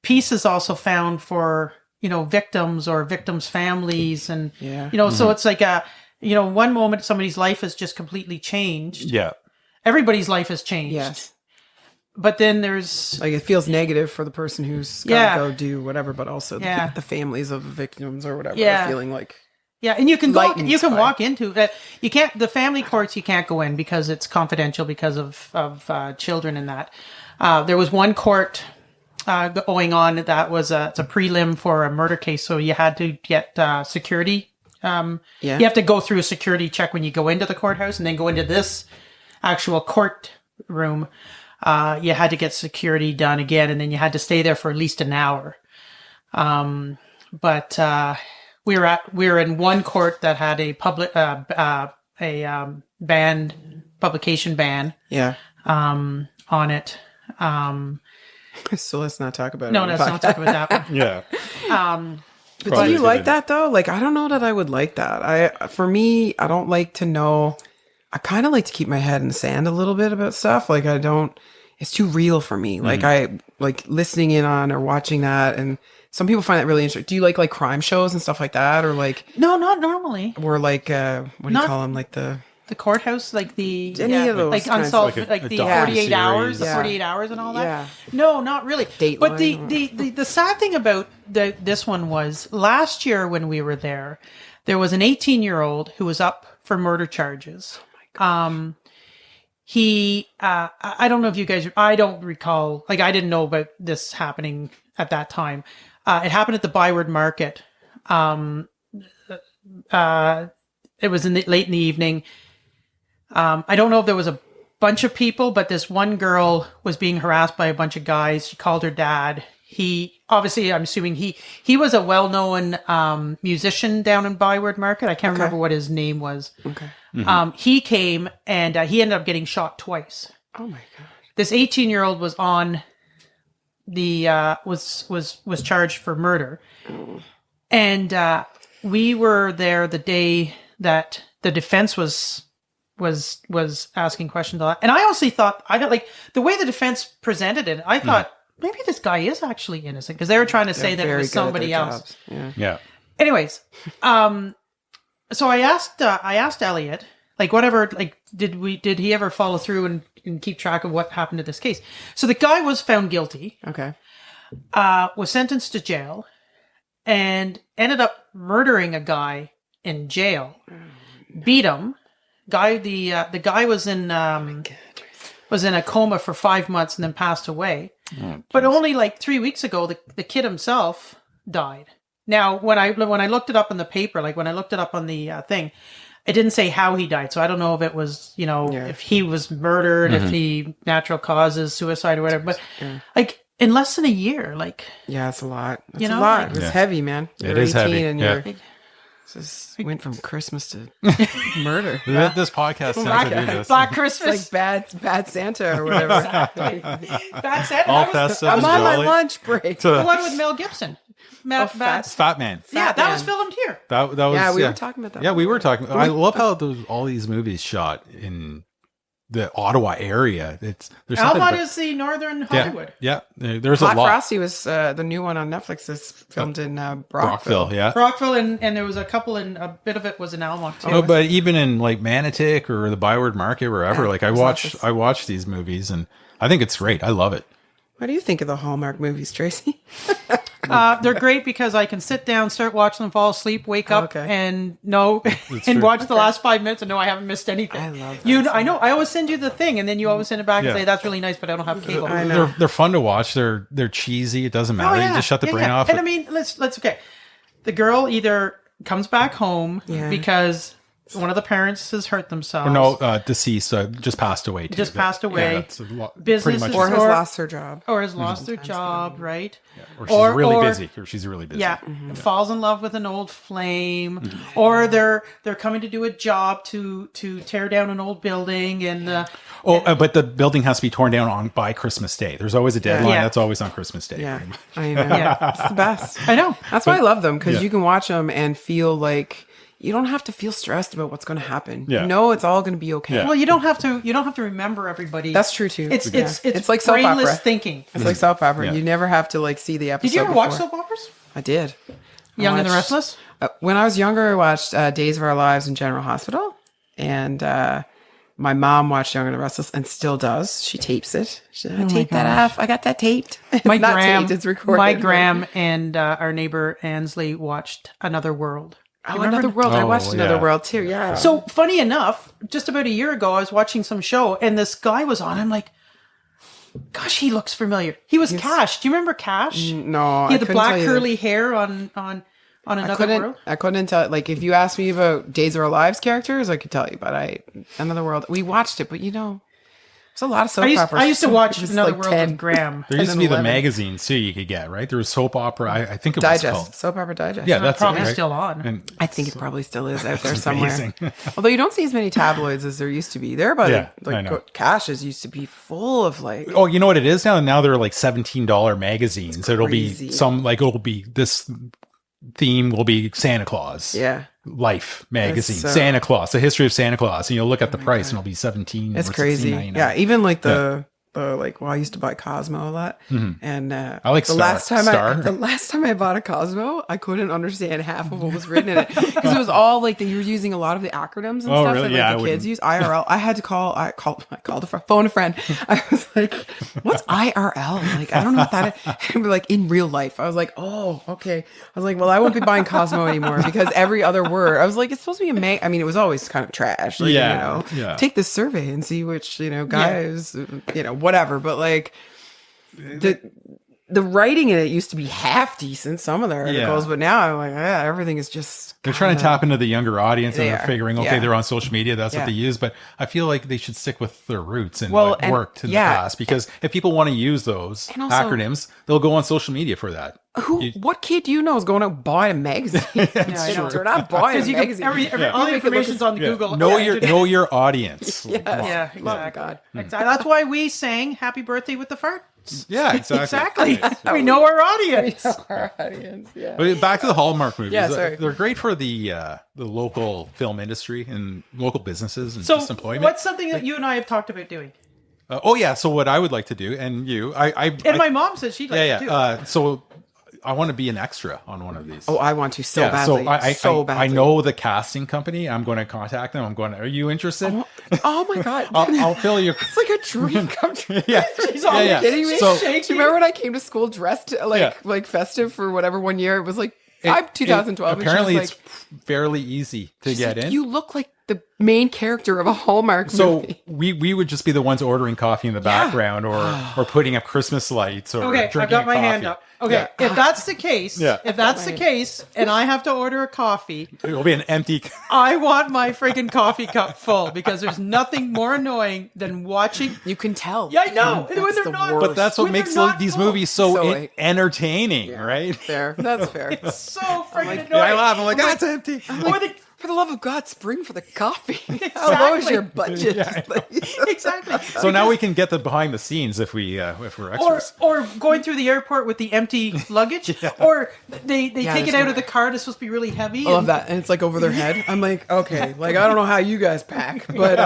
peace is also found for, victims or victims' families. And, so it's like one moment somebody's life has just completely changed. Yeah. Everybody's life has changed. Yes. But then there's Like it feels negative for the person who's got to go do whatever, but also the families of the victims or whatever are feeling like. yeah, and you can Lightened by- walk into it. You can't the family courts. You can't go in because it's confidential because of children and that. There was one court going on that was it's a prelim for a murder case, so you had to get security. You have to go through a security check when you go into the courthouse, and then go into this actual court room. You had to get security done again, and then you had to stay there for at least an hour. But we were in one court that had a publication ban Yeah. on it. So let's not talk about it. No, on the let's not podcast. talk about that one. Yeah. But Probably do you good like idea. that though? Like, I don't know that I would like that. For me, I don't like to know. I kind of like to keep my head in the sand a little bit about stuff. Like, it's too real for me. Like, I like listening in on or watching that. And some people find that really interesting. Do you like crime shows and stuff like that? Or like, No, not normally. or like, what do you Not- call them? Like the Courthouse, like the Any of those like kinds. unsolved, Like a the docu-series. 48 hours, the Yeah. 48 hours, and all that. Yeah. No, not really. Dateline But or- the sad thing about this one was last year when we were there was an 18-year-old who was up for murder charges. He I don't know if you guys, I don't recall, like I didn't know about this happening at that time. It happened at the Byward Market. It was late in the evening. I don't know if there was a bunch of people, but this one girl was being harassed by a bunch of guys. She called her dad. He obviously, I'm assuming he was a well-known musician down in Byward Market. I can't remember what his name was. okay. He came and he ended up getting shot twice. Oh my god. This 18-year-old was on the was charged for murder, and we were there the day that the defense was asking questions on that. And I honestly thought, I got like the way the defense presented it, I thought maybe this guy is actually innocent because they were trying to say that it Very was good at somebody their else. jobs. Yeah. Yeah. Anyways, so I asked Elliot, like, whatever, like, did he ever follow through and keep track of what happened to this case? So the guy was found guilty, Okay. was sentenced to jail, and ended up murdering a guy in jail. Beat him. The guy was in a coma for 5 months and then passed away. But only like 3 weeks ago, the kid himself died. Now, when I looked it up in the paper, like when I looked it up on the thing, it didn't say how he died. So I don't know if it was, if he was murdered, if he natural causes, suicide or whatever. But like in less than a year, like, Yeah, it's a lot. It's You a know, lot. like- It's heavy, man. It is heavy, And yeah. you're just went from Christmas to murder. This podcast sounds like this. Black It's Christmas, like bad Santa or whatever. Bad Santa. All That was festive I'm and on my jolly. lunch break. the one with Mel Gibson. Fat Man. Yeah, Fat that was Man. filmed here. That was Yeah, we were talking about that. Yeah, we were talking. I love how all these movies shot in the Ottawa area. There's something Almont about- is the northern Hollywood. Yeah, there's Hot a lot. Frosty was the new one on Netflix that's filmed in Brockville. Brockville, yeah. Rockville, and there was a bit of it was in Almont too. No, but even in like Manotick or the Byward Market, wherever, Yeah, like there's lots of- I watch these movies and I think it's great. I love it. What do you think of the Hallmark movies, Tracy? They're great because I can sit down, start watching them, fall asleep, wake up, Okay. and know and true. watch the last 5 minutes and know I haven't missed anything. I love that I know. I always send you the thing, and then you always send it back and Yeah. say that's really nice, but I don't have cable. I know. They're fun to watch. They're cheesy. It doesn't matter. You just shut the brain off. And I mean, let's okay. The girl either comes back home Yeah. because one of the parents has hurt themselves. Or no, deceased. Just passed away. Too, Just but- passed away. Yeah, that's a lot, Business pretty much. is Or has Or- lost her job. or has lost their job, right? Or she's really busy. Or she's really busy. Yeah, falls in love with an old flame, or they're coming to do a job to tear down an old building, and But the building has to be torn down by Christmas Day. There's always a deadline. Yeah. That's always on Christmas Day. Yeah, pretty much. I know. Yeah. It's the best. I know. That's why I love them, because Yeah. you can watch them and feel like you don't have to feel stressed about what's going to happen. Yeah. You know it's all going to be okay. Yeah. Well, you don't have to remember everybody. That's true too. It's Yeah. it's like soap brainless opera. thinking. It's like soap opera. Yeah. You never have to like see the episode. Did you ever watch before. soap operas? I did. I Young and the watched- Restless? When I was younger, I watched Days of Our Lives in General Hospital, and my mom watched Young and the Restless and still does. She tapes it. I taped that off. I got that taped. It's My not Graham, taped, it's recorded. my Graham and our neighbor Ansley watched Another World. Oh, You remember Another World. I Oh, watched Another yeah. World too. Yeah. So funny enough, just about a year ago, I was watching some show and this guy was on. I'm like, gosh, he looks familiar. He was Cash. Do you remember Cash? no, He had the couldn't black tell you. curly hair on Another World. I couldn't tell. Like, if you asked me about Days of Our Lives characters, I could tell you. But Another World, we watched it. But there's a lot of soap operas. I used to watch It was Another like World 10. with Graham. There used to And be then the 11. magazines too you could get, right? There was soap opera. I think it was Digest, called. soap opera digest. Yeah, that's Probably it, right? still on. And I think it probably still is out there It's somewhere. amazing. Although you don't see as many tabloids as there used to be. There, but Yeah, I know. like Cash's used to be full of like. oh, you know what it is now? Now they're like $17 magazines. It'll be crazy. it'll be this theme will be Santa Claus. Yeah, Life magazine, so- Santa Claus, the history of Santa Claus, and you'll look at the price, and it'll be 17. it's or crazy. $16.99. Yeah, even like the like. Well, I used to buy Cosmo a lot, and I like the Star. last time Star. the last time I bought a Cosmo, I couldn't understand half of what was written in it because it was all like you were using a lot of the acronyms and Oh, stuff really? that Yeah, like, I the kids wouldn't. use. IRL. I called a friend, phone a friend. I was like, "What's IRL?" Like, I don't know what that is. And we're like in real life. I was like, "Oh, okay." I was like, "Well, I won't be buying Cosmo anymore because every other word." I was like, "It's supposed to be a I mean, it was always kind of trash. Like, Yeah, yeah. Take this survey and see which guys whatever. But like the writing in it used to be half decent, some of the articles, but now I'm like, everything is just. They're trying to tap into the younger audience, and They they're are. figuring, okay, Yeah. they're on social media, that's Yeah. what they use. But I feel like they should stick with their roots and Well, what and- worked in yeah. the past. Because if people want to use those And also- acronyms, they'll go on social media for that. What kid do you know is going out buying a magazine? I know. They're not buying a Because you can, magazine. all the You make it look information's on the Yeah. Google. Know your audience. Yeah, Oh, exactly. God. Exactly. That's why we sang "Happy Birthday" with the fart. Yeah, exactly. Exactly. We know our audience. Our audience, yeah. But back to the Hallmark movies. Yeah, sorry. They're great for the local film industry and local businesses and So, just employment. what's something that you and I have talked about doing? Oh yeah, so what I would like to do, and you, And my mom said she'd like to do. So I want to be an extra on one of these. Oh, I want to so yeah, badly. so I badly. know the casting company. I'm going to contact them. I'm going. Are you interested? Oh my God. I'll fill you. It's like a dream come true. Yeah, She's all Kidding me? So- Do you remember when I came to school dressed like festive for whatever one year? It was like I'm 2012. and she was Apparently, like, it's fairly easy to she's get like, in. You look like the main character of a Hallmark So movie. we would just be the ones ordering coffee in the background, or putting up Christmas lights, or Okay, drinking I've got my coffee. hand up. Okay, if that's the case, Yeah. and I have to order a coffee, It'll be an empty. I want my freaking coffee cup full because there's nothing more annoying than watching. You can tell. Yeah, I know. That's When they're the not- worst. But that's what When makes they're not these full. movies so, So, entertaining, right? fair. That's fair. So freaking like, annoying. Yeah, I laugh. I'm like, that's empty. Or the- For the love of God, spring for the coffee. How low is Exactly. your budget? exactly. So now we can get the behind the scenes if we're Or, extras. or going through the airport with the empty luggage, or they Yeah, take it there's out no- of the car. It's supposed to be really heavy. I love that. And it's like over their head. I'm like, okay, like I don't know how you guys pack, but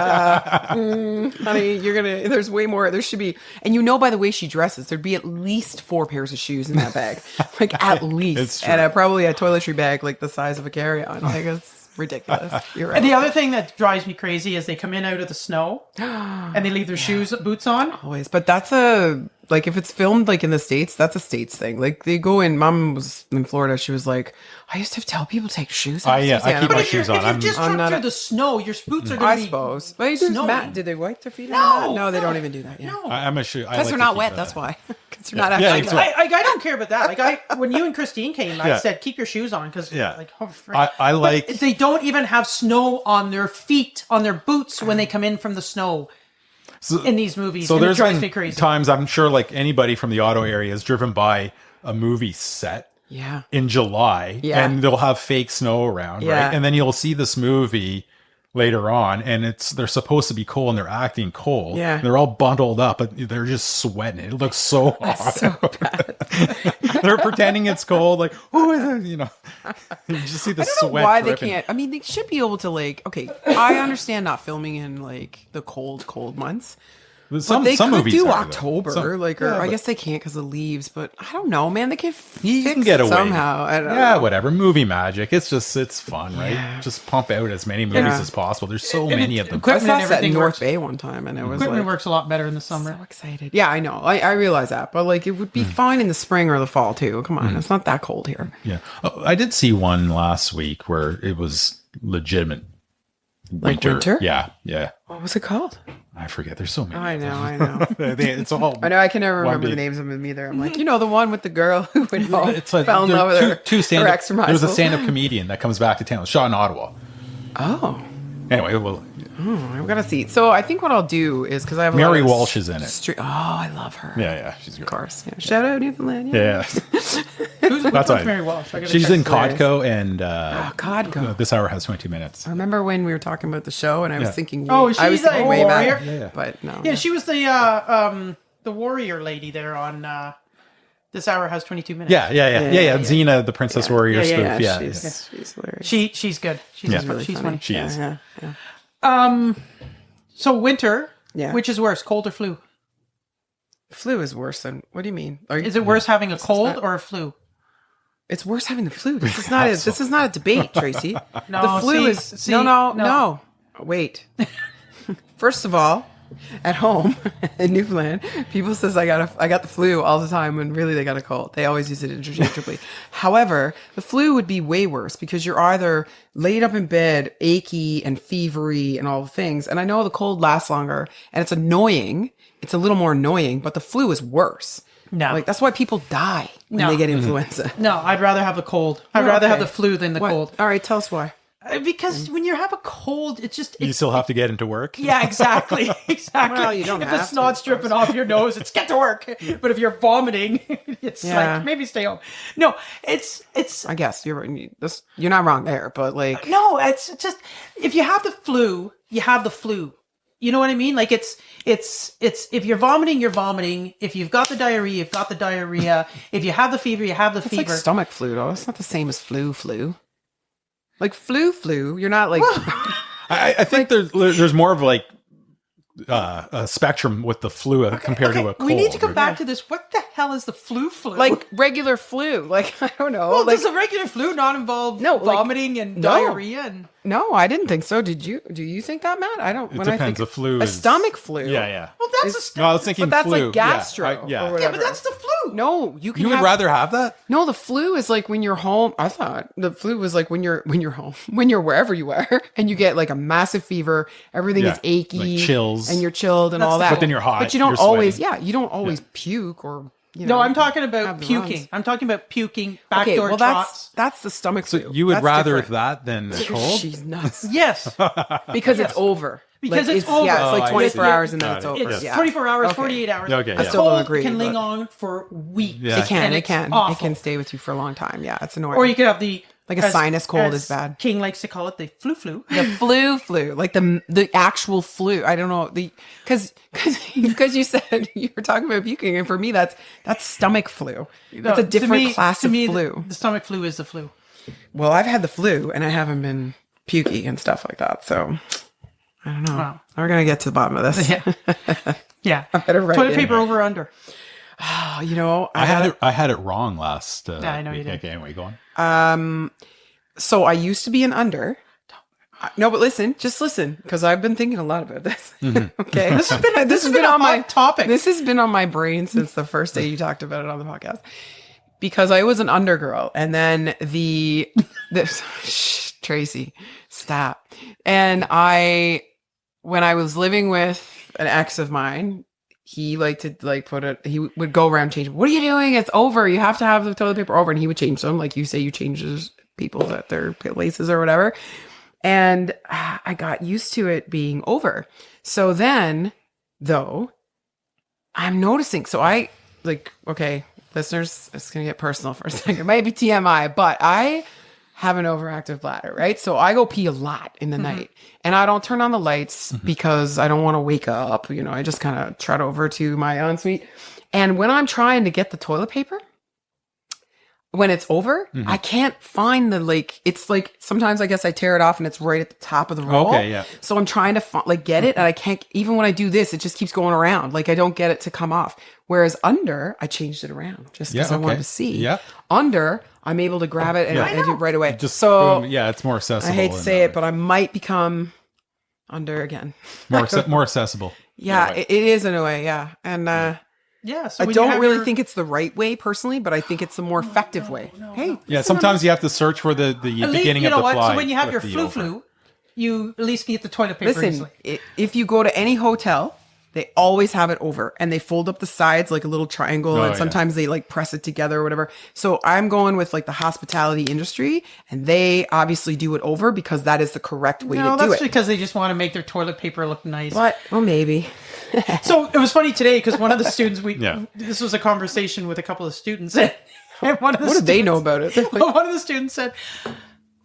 honey, there's way more. There should be, and by the way she dresses, there'd be at least 4 pairs of shoes in that bag. Like at least. It's true. And probably a toiletry bag like the size of a carry-on. Like it's ridiculous. You're right. And the other thing that drives me crazy is they come in out of the snow and they leave their boots on. Always. But that's a Like if it's filmed like in the States, that's a States thing. Like they go in. Mom was in Florida. She was like, I used to tell people to take shoes off. Yeah, I keep But my if, you're, shoes on. if I'm you've just I'm trucked not through a- the snow, your boots are going I to be suppose. But you just snowy. did they wipe their feet? No, No, they no. don't even do that. Yeah. No. I'm a shoe. Because they're not wet. That's why. Because they're not Yeah, actually exactly. wet. I don't care about that. Like when you and Christine came, I Yeah. said keep your shoes on because Yeah. like oh, frick. I But like. they don't even have snow on their feet on their boots when they come in from the snow in these movies. So and it there's drives me been crazy. times I'm sure like anybody from the auto area is driven by a movie set Yeah. in July, Yeah. and they'll have fake snow around, Yeah. right? And then you'll see this movie later on, and they're supposed to be cold, and they're acting cold. Yeah. And they're all bundled up, but they're just sweating. It looks so hot. So bad. They're pretending it's cold, like oh, you know. You just see the I don't know sweat. why dripping. they can't. I mean, they should be able to like. Okay, I understand not filming in like the cold months. Some, But they some could movies do are, though. October, Some- like, or yeah, I but- guess they can't because of leaves. But I don't know, man. They can You fix can get it away somehow. I don't Yeah, know. whatever. Movie magic. It's fun, right? Yeah. Just pump out as many movies Yeah. as possible. There's so And many it- of them. I equipment saw and that in everything North works. Bay one time, and it was Equipment like works a lot better in the summer. so excited. Yeah, I know. I realize that, but like it would be fine in the spring or the fall too. Come on, it's not that cold here. Yeah. Oh, I did see one last week where it was legitimate Like winter? Yeah, yeah. What was it called? I forget. There's so many. I of know. them. I know. It's all. I know. I can never One remember the big- names of them either. I'm like, the one with the girl who went home, It's like fell in there love are with her, two her stand-up. ex from high There's a school. stand-up comedian that comes back to town. Shot in Ottawa. Oh, Anyway, well, I've got to see. So I think what I'll do is because I have a Mary lot of Walsh is in it. Oh, I love her. Yeah, she's Of great. course. Yeah. Shout out Newfoundland. Yeah. Yeah, Who's That's what's right. Mary Walsh? I gotta she's check in this. Codco, and Codco. This hour has 22 minutes. I remember when we were talking about the show, and I was Yeah. thinking, Oh, I was she's thinking a way back, warrior? Yeah. but no. Yeah, she was the warrior lady there on This Hour Has 22 Minutes. Yeah. Xena, the Princess Warrior Yeah, spoof. Yeah, she's hilarious. She's good. She's Yeah. really she's funny. She Yeah, is. yeah. So winter, Yeah. which is worse, cold or flu? Flu is worse than. What do you mean? Is it worse having a cold not- or a flu? It's worse having the flu. This is not. This is not a debate, Tracy. No, the flu see, no. Wait. First of all, at home in Newfoundland, people says I got the flu all the time when really they got a cold. They always use it interchangeably. However, the flu would be way worse because you're either laid up in bed, achy and fevery and all the things. And I know the cold lasts longer and it's annoying. It's a little more annoying, but the flu is worse. No. Like that's why people die when No. they get influenza. No, I'd rather have the cold. I'd Oh, rather have okay. the flu than the What? cold. All right, tell us why. Because when you have a cold, it's just You still have to get into work. yeah, exactly, exactly. Well, you don't if have the to, snot's of dripping off your nose, it's get to work. But if you're vomiting, it's Yeah. like maybe stay home. No, it's I guess you're not wrong there, but like no, it's just if you have the flu, you have the flu. You know what I mean? Like it's if you're vomiting, you're vomiting. If you've got the diarrhea, you've got the diarrhea. If you have the fever, you have the it's fever. like stomach flu though. It's not the same as flu. Like flu. You're not like I think there's more of like a spectrum with the flu compared to a cold. we need to come right? back to this. What the hell is the flu? like regular flu. Like I don't know. well, like does a regular flu not involve No, like- vomiting and No. diarrhea? And no, I didn't think so. Did you? Do you think that, Matt? I don't. It when I depends. think The flu a is stomach flu. Yeah. well, that's It's- a No, I was thinking But that's flu. like gastro. Yeah. or yeah, whatever. but that's the flu. No, you can. You would have- rather have that? No, the flu is like when you're home. I thought the flu was like when you're home, when you're wherever you are, and you get like a massive fever. Everything Yeah, is achy, like chills. and you're chilled and That's all the that. cold. But then you're hot, But you don't you're always. sweating. Yeah, you don't always puke or. No, I'm talking have about the puking. runs. I'm talking about puking, Okay, backdoor well trots. that's the stomach flu. You would That's rather different. that than the cold? She's nuts Yes. because it's over. Because Like, it's over. Yeah, it's Oh, like I 24 see. hours and then Got it's it. over. It's Yeah. 24 hours, Okay. 48 hours. Okay, A yeah. still don't cold agree, can linger but- on for weeks. Yeah. It can. and It it's can. awful. It can stay with you for a long time. Yeah, it's annoying. Or you could have the Like a sinus cold is bad. King likes to call it the flu. the flu, like the actual flu. I don't know because you said you were talking about puking, and for me that's stomach flu. That's a To different me- class to of me, flu. The stomach flu is the flu. Well, I've had the flu and I haven't been pukey and stuff like that. So I don't know. Wow. We're gonna get to the bottom of this. Yeah. Yeah. better write Toilet in. paper over under. Oh, you know, I had it wrong last I know you week. did. Okay, anyway, go on. So I used to be an under. No, but just listen, because I've been thinking a lot about this. Okay, This has been a on my hot topic. This has been on my brain since the first day you talked about it on the podcast. Because I was an undergirl, and then Tracy, stop. And when I was living with an ex of mine, he liked to he would go around changing. What are you doing? It's over. You have to have the toilet paper over. And he would change them. Like you say, you change people at their places or whatever. And I got used to it being over. So then, though, I'm noticing. So okay, listeners, it's going to get personal for a second. It might be TMI, but I have an overactive bladder, right? So I go pee a lot in the night, and I don't turn on the lights because I don't want to wake up. I just kind of trot over to my ensuite. And when I'm trying to get the toilet paper, when it's over, I can't find it's like sometimes I guess I tear it off and it's right at the top of the roll. Okay, yeah. So I'm trying to get it, and I can't, even when I do this, it just keeps going around. Like I don't get it to come off. Whereas under, I changed it around just because I wanted to see. Yeah. Under, I'm able to grab it and I do it right away. Boom. Yeah, it's more accessible. I hate to say it, but I might become under again. more accessible. Yeah, it is in a way. Yeah. And, Yeah, so I don't really think it's the right way personally, but I think it's the more effective way. Hey, Yeah, sometimes you have to search for the beginning you know of the what? ply. So when you have your with the flu, you at least get the toilet paper listen, easily. if you go to any hotel, they always have it over, and they fold up the sides like a little triangle, and sometimes they press it together or whatever. So I'm going with the hospitality industry, and they obviously do it over because that is the correct way to do that's it. because they just want to make their toilet paper look nice. But maybe. So it was funny today because one of the students, this was a conversation with a couple of students, and one of the What did they know about it? One of the students said,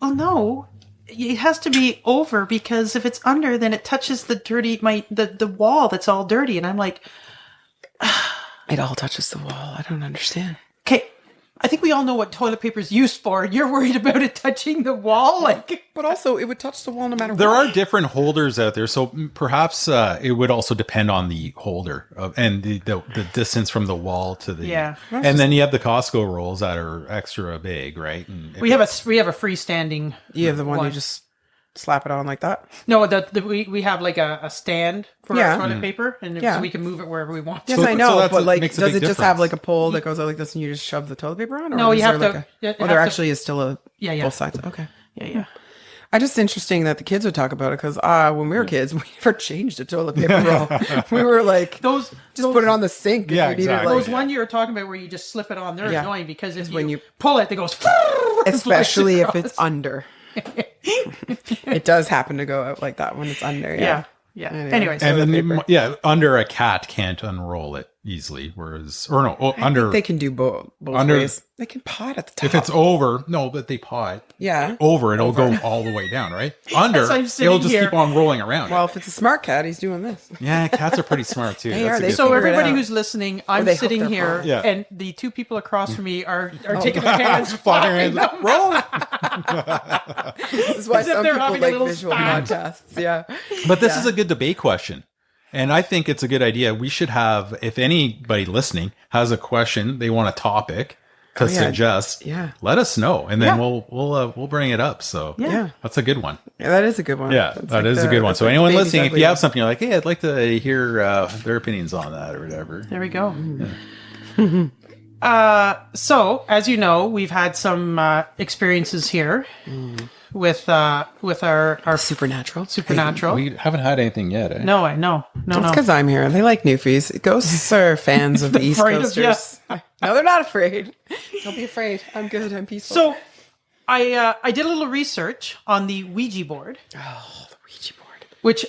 "Well, no, it has to be over because if it's under, then it touches the the wall that's all dirty." And I'm like, It all touches the wall. I don't understand. "Okay, I think we all know what toilet paper is used for. You're worried about it touching the wall, But also, it would touch the wall no matter There what. are different holders out there, so perhaps it would also depend on the holder and the distance from the wall to the And then you have the Costco rolls that are extra big, right? And we have a freestanding. You have the one you just slap it on like that. No, we have a stand for our toilet paper, and so we can move it wherever we want. Yes, So- I know, so that's but makes a does big it just have difference. a pole that goes out like this, and you just shove the toilet paper on? Or No, is you have there to- you have there to- actually is still a both sides. Okay. Yeah. I just interesting that the kids would talk about it because when we were kids, we never changed a toilet paper roll. We were like, Those put it on the sink. Yeah, if you needed, exactly. Those one you were talking about where you just slip it on, they're annoying because if when you you pull it, it goes. especially if it's under. It does happen to go out like that when it's under. Yeah. Anyways, and toilet then paper. under a cat can't unroll it easily, whereas under They can do both under- ways. They can pot at the top. if it's over, but they pot over, it'll go all the way down, right? Under, I'm it'll sitting just here. keep on rolling around. Well, if it's a smart cat, he's doing this. Yeah, cats are pretty smart too. They That's are. a They good so figure it everybody out. who's listening, I'm they hook sitting their here, paw. Yeah. and the two people across from me are taking their hands, Flopping their hands, roll. This is why As if some thing. people They're having a like little visual spat. podcasts. Yeah. But this is a good debate question. And I think it's a good idea. We should have, if anybody listening has a question, they want a topic to suggest, let us know. And then we'll bring it up. So that's a good one. Yeah, that is a good one. Yeah, That's that is a good one. So anyone listening, if you have something you're like, hey, I'd like to hear their opinions on that or whatever. There we go. So, as you know, we've had some experiences here with our supernatural. supernatural. We haven't had anything yet. Eh? No, I know. No. It's because I'm here. They like newfies. Ghosts are fans of the East Afraid of Coasters. No, they're not afraid. Don't be afraid. I'm good. I'm peaceful. So, I did a little research on the Ouija board. Oh, the Ouija board. Which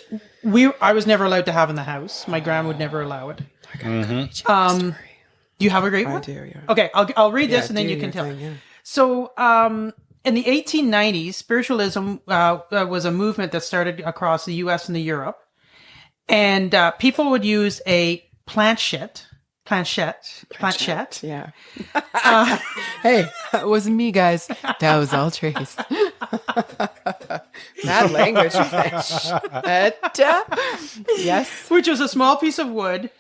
I was never allowed to have in the house. My grandma would never allow it. I got a Ouija story. Do you have a great one? I do, yeah. Okay, I'll read this and then do you can your tell. thing, yeah. So, in the 1890s, spiritualism was a movement that started across the U.S. and the Europe, and people would use a planchette. Yeah. Hey, that wasn't me, guys. That was all Trace. Bad language. Yes. Which was a small piece of wood,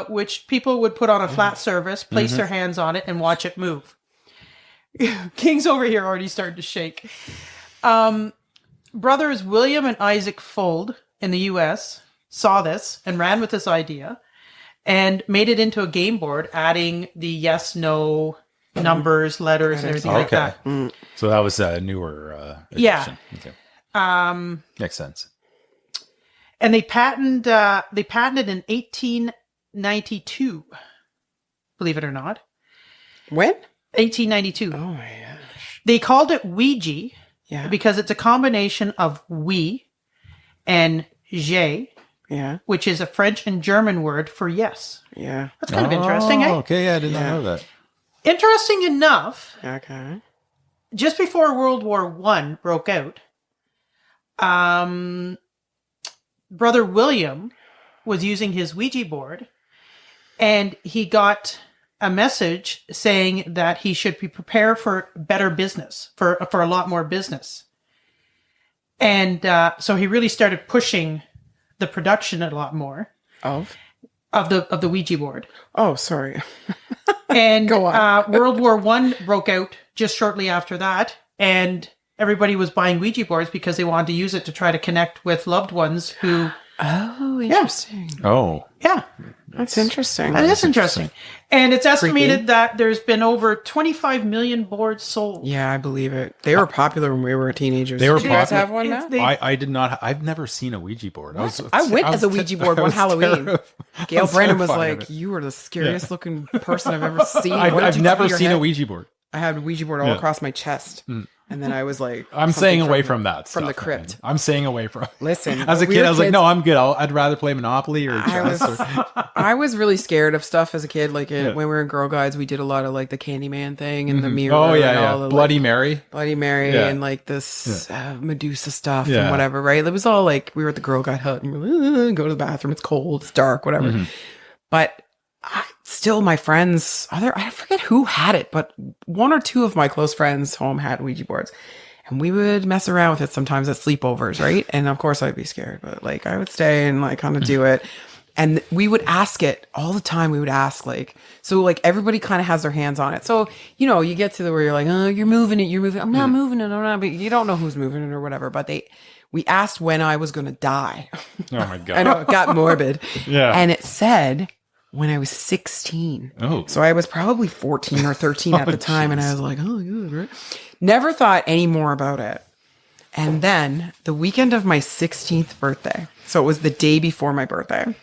which people would put on a flat surface, place their hands on it, and watch it move. King's over here already started to shake. brothers William and Isaac Fuld in the U.S. saw this and ran with this idea and made it into a game board, adding the yes, no numbers, letters, and everything like that. So that was a newer Yeah. edition. Okay. Makes sense. And they patented in 1892. Believe it or not. When? 1892. Oh my gosh. They called it Ouija Yeah. because it's a combination of oui and j'ai, Yeah. which is a French and German word for yes. Yeah. That's kind of interesting, eh? Okay, yeah, I did not know that. Interesting enough, Okay. just before World War I broke out, Brother William was using his Ouija board, and he got a message saying that he should be prepared for better business, for a lot more business. And so he really started pushing the production a lot more Of? of the Ouija board. Oh, sorry. And Go on. World War I broke out just shortly after that, and everybody was buying Ouija boards because they wanted to use it to try to connect with loved ones who... Oh, interesting. Oh. Yeah, That's interesting. that is interesting. And it's estimated Creepy. that there's been over 25 million boards sold. Yeah, I believe it. They were popular when we were teenagers. They were Did you guys popular. have one now? They- I did not. I've never seen a Ouija board. I went as a Ouija board one Halloween. Gail Brandon was terrified of like, it. "You were the scariest looking person I've ever seen." What did I've you never do to your seen a head? Ouija board. I had a Ouija board all across my chest, and then I was like, I'm something staying away from that. from the stuff, crypt. man. I'm staying away from. Listen, As a when we kid, were I was like, kids- no, I'm good. I'd rather play Monopoly or I chess. or, I was really scared of stuff as a kid. Like when we were in Girl Guides, we did a lot of like the Candyman thing and the mirror. oh and yeah, all yeah. the, Bloody like, Mary. Bloody Mary Yeah. and like this Medusa stuff Yeah. and whatever, right? It was all like we were at the Girl Guide hut and we're like, go to the bathroom. It's cold. It's dark. Whatever. But still, my friends, I forget who had it, but one or two of my close friends home had Ouija boards. And we would mess around with it sometimes at sleepovers, right? And of course I'd be scared, but like I would stay and like kind of do it. And we would ask it all the time. We would ask like, so like everybody kind of has their hands on it. So, you know, you get to the where you're like, oh, you're moving it. You're moving. I'm not moving it. I'm not, but you don't know who's moving it or whatever. But we asked when I was going to die. Oh my god. I know it got morbid. Yeah. And it said when I was 16. Oh. So I was probably 14 or 13 at the time. And I was like, oh, good, right? Never thought any more about it. And then the weekend of my 16th birthday, so it was the day before my birthday,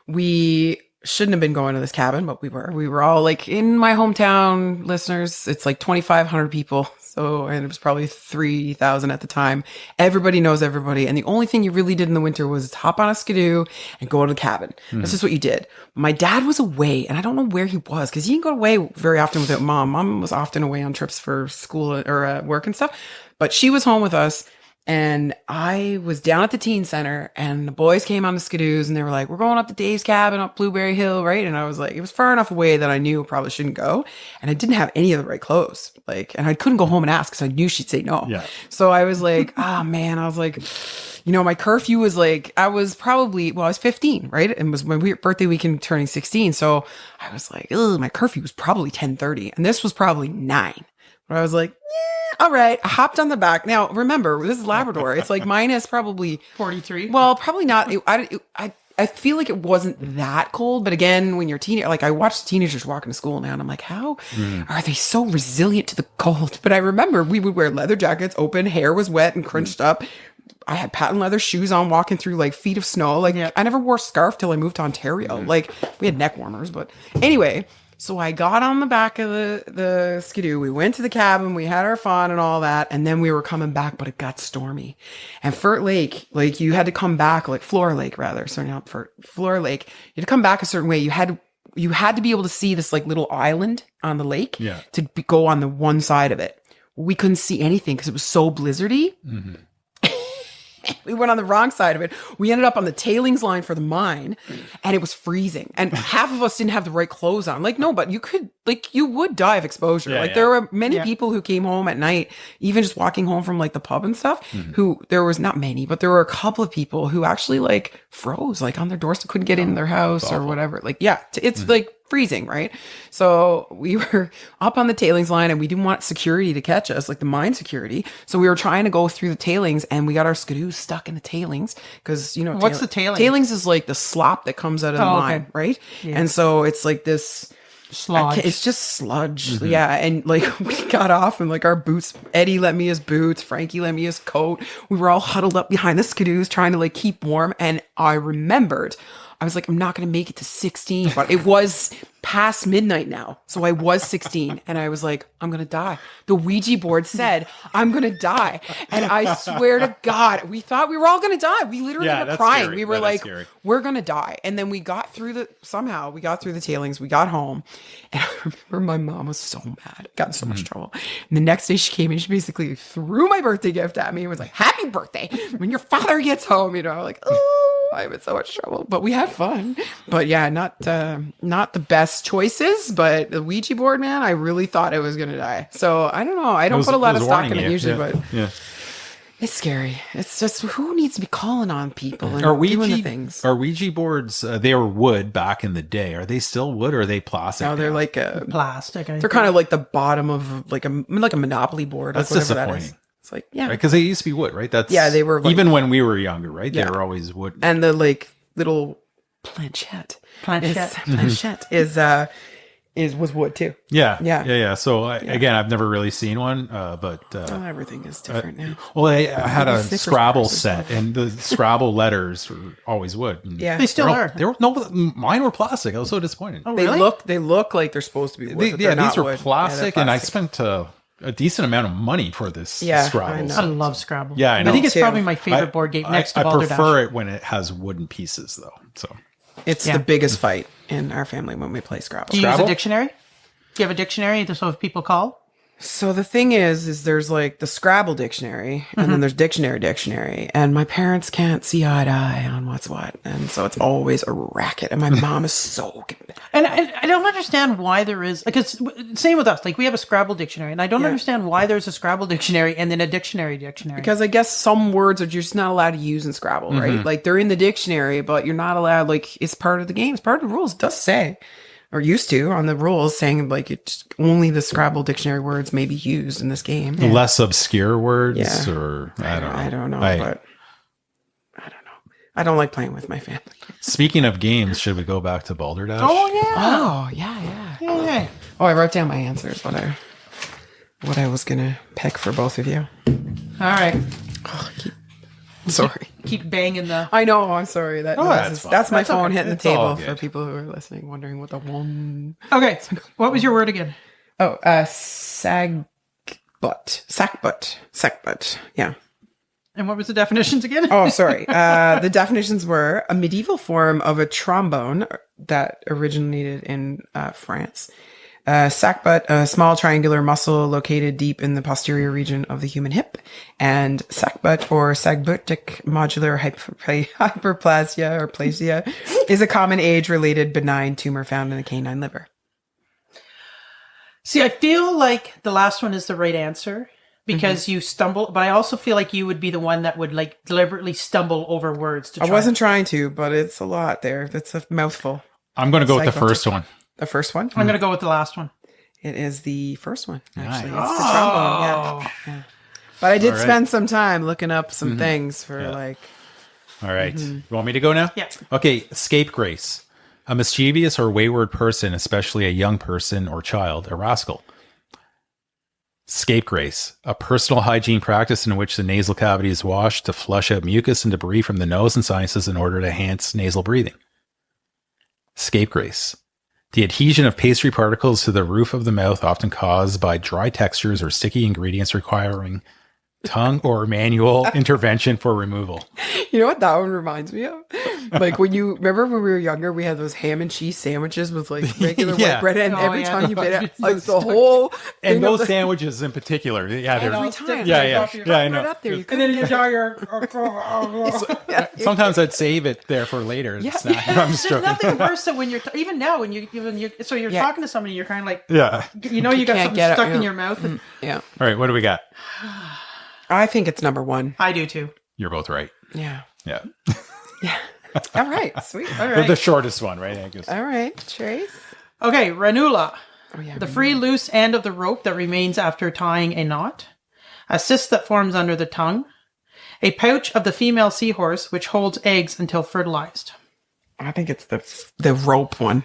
we shouldn't have been going to this cabin, but we were. We were all like in my hometown, listeners. It's like 2,500 people. So, and it was probably 3,000 at the time. Everybody knows everybody. And the only thing you really did in the winter was hop on a skidoo and go to the cabin. That's just what you did. My dad was away and I don't know where he was because he didn't go away very often without mom. Mom was often away on trips for school or work and stuff, but she was home with us. And I was down at the teen center and the boys came on the skidoos and they were like, we're going up to Dave's cabin up Blueberry Hill, right? And I was like, it was far enough away that I knew I probably shouldn't go. And I didn't have any of the right clothes. Like, and I couldn't go home and ask because I knew she'd say no. Yeah. So I was like, oh man, I was like, you know, my curfew was like, I was 15, right? And it was my birthday weekend turning 16. So I was like, ugh, my curfew was probably 10:30 and this was probably 9. But I was like, yeah, all right. I hopped on the back. Now, remember, this is Labrador. It's like minus probably 43. Well, probably not. I feel like it wasn't that cold. But again, when you're teenager, like I watch teenagers walking to school now and I'm like, how are they so resilient to the cold? But I remember we would wear leather jackets, open, hair was wet and crunched up. I had patent leather shoes on walking through like feet of snow. Like I never wore a scarf till I moved to Ontario. Like we had neck warmers, but anyway. So I got on the back of the skidoo. We went to the cabin. We had our fun and all that. And then we were coming back, but it got stormy. And Furt Lake, like you had to come back, like Flora Lake rather. Sorry, not Furt. Flora Lake. You had to come back a certain way. You had to be able to see this like little island on the lake to go on the one side of it. We couldn't see anything because it was so blizzardy. Mm-hmm. We went on the wrong side of it. We ended up on the tailings line for the mine and it was freezing. And half of us didn't have the right clothes on. Like, no, but you would die of exposure. There were many people who came home at night, even just walking home from like the pub and stuff, who there was not many, but there were a couple of people who actually like froze, like on their doorstep, couldn't get in their house or whatever. Like, yeah, it's like freezing, right? So we were up on the tailings line and we didn't want security to catch us, like the mine security. So we were trying to go through the tailings and we got our skidoos stuck in the tailings because, you know, What's the tailings? Tailings is like the slop that comes out of the mine, right? Yeah. And so it's like this sludge. It's just sludge. Yeah. And like we got off and like our boots, Eddie lent me his boots, Frankie lent me his coat. We were all huddled up behind the skidoos trying to like keep warm. And I remembered, I was like, I'm not going to make it to 16, but it was past midnight now. So I was 16 and I was like, I'm going to die. The Ouija board said, I'm going to die. And I swear to God, we thought we were all going to die. We literally were crying. Scary. We were like, we're going to die. And then we got through the tailings. We got home. And I remember my mom was so mad. Got in so much trouble. And the next day she came and she basically threw my birthday gift at me and was like, happy birthday when your father gets home. You know, like, oh, I'm in so much trouble. But we had fun. But yeah, not the best choices, but the Ouija board, man, I really thought I was gonna die. So I don't know. I don't put a lot of stock in it usually, but it's scary. It's just, who needs to be calling on people and doing the things? Are Ouija boards? They were wood back in the day. Are they still wood or are they plastic? No, they're now? like a plastic. They're kind of like the bottom of like a Monopoly board. That's whatever disappointing. That is. It's like, yeah, because they used to be wood, right? That's they were like, even when we were younger, right? Yeah. They were always wood. And the like little planchette was wood too. Yeah. So again, I've never really seen one, but everything is different now. Well, I had a Scrabble set, and the Scrabble letters were always wood. Yeah, they still are. They were mine were plastic. I was so disappointed. Oh, they really? They look like they're supposed to be wood. These are plastic, and I spent a decent amount of money for this Scrabble. I love Scrabble. Yeah, I know. I think it's probably my favorite board game next to Balderdash. I prefer it when it has wooden pieces, though. So it's the biggest fight in our family when we play Scrabble. Do you use a dictionary? Do you have a dictionary so if people call? So the thing is there's like the Scrabble dictionary and then there's dictionary. And my parents can't see eye to eye on what's what. And so it's always a racket. And my mom is so good. And I don't understand why there is, because same with us, like we have a Scrabble dictionary and I don't understand why there's a Scrabble dictionary and then a dictionary. Because I guess some words are just not allowed to use in Scrabble, right? Like they're in the dictionary, but you're not allowed, like it's part of the game. It's part of the rules. It does say. Or used to on the rules saying like it's only the Scrabble dictionary words may be used in this game. Less obscure words or I don't know. But I don't know. I don't like playing with my family. Speaking of games, should we go back to Balderdash? Oh yeah. Oh, I wrote down my answers, what I was gonna pick for both of you. All right. Sorry. Keep banging the... I know, I'm sorry. That's my phone hitting the table for for people who are listening, wondering what the one... Okay, what was your word again? Oh, sackbut. Sackbut, yeah. And what was the definitions again? Oh, sorry. The definitions were a medieval form of a trombone that originated in France. Sackbut, a small triangular muscle located deep in the posterior region of the human hip, and sackbut or sagbutic modular hyperplasia or plasia is a common age-related benign tumor found in the canine liver. See, I feel like the last one is the right answer because you stumble, but I also feel like you would be the one that would like deliberately stumble over words to try. I wasn't trying to, but it's a lot there. That's a mouthful. I'm going to go with the first one. The first one? I'm going to go with the last one. It is the first one, actually. Nice. It's the trombone, yeah. But I did spend some time looking up some things for like... All right. You want me to go now? Yeah. Okay, scapegrace. A mischievous or wayward person, especially a young person or child, a rascal. Scapegrace. A personal hygiene practice in which the nasal cavity is washed to flush out mucus and debris from the nose and sinuses in order to enhance nasal breathing. Scapegrace. The adhesion of pastry particles to the roof of the mouth, often caused by dry textures or sticky ingredients requiring tongue or manual intervention for removal. You know what that one reminds me of? Like when you remember when we were younger, we had those ham and cheese sandwiches with like regular white bread, and every time you bit it, like the whole and those sandwiches in particular, they're every time, yeah, I know. Right up there, and then you tell your... Sometimes I'd save it there for later. Yeah. Snack. I'm just There's joking. nothing worse than when you're even now when you're so you're talking to somebody, you're kind of like you got can't something get it, stuck in yeah. your mouth. And, Yeah, All right, what do we got? I think it's number one. I do too. You're both right. Yeah. Yeah. All right, sweet. All The right, shortest one, right? I guess. all right, Trace. Okay, ranula. Oh yeah. The free loose end of the rope that remains after tying a knot. A cyst that forms under the tongue. A pouch of the female seahorse which holds eggs until fertilized. I think it's the rope one.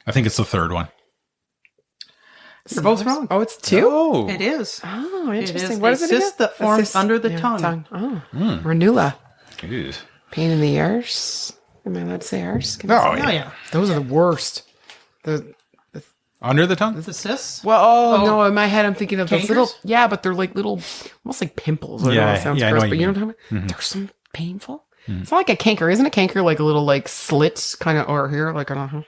I think it's the third one. You're both wrong. Oh, it's two? Oh, It is. Oh, It interesting. is What a is it again? cyst that forms under the tongue. Oh, ranula. Ew. Pain in the arse. Am I allowed to say arse? Can I Oh, say- Oh, yeah. Those are the worst. Under the tongue? The cysts? Well, no, in my head I'm thinking of those little, Cankers? yeah, but they're like little, almost like pimples. I know Yeah, it sounds yeah, I know gross, what but you you know what I'm talking about? Mm-hmm. They're so painful. It's not like a canker. Isn't a canker like a little like slit kind of, or here, like, I don't know.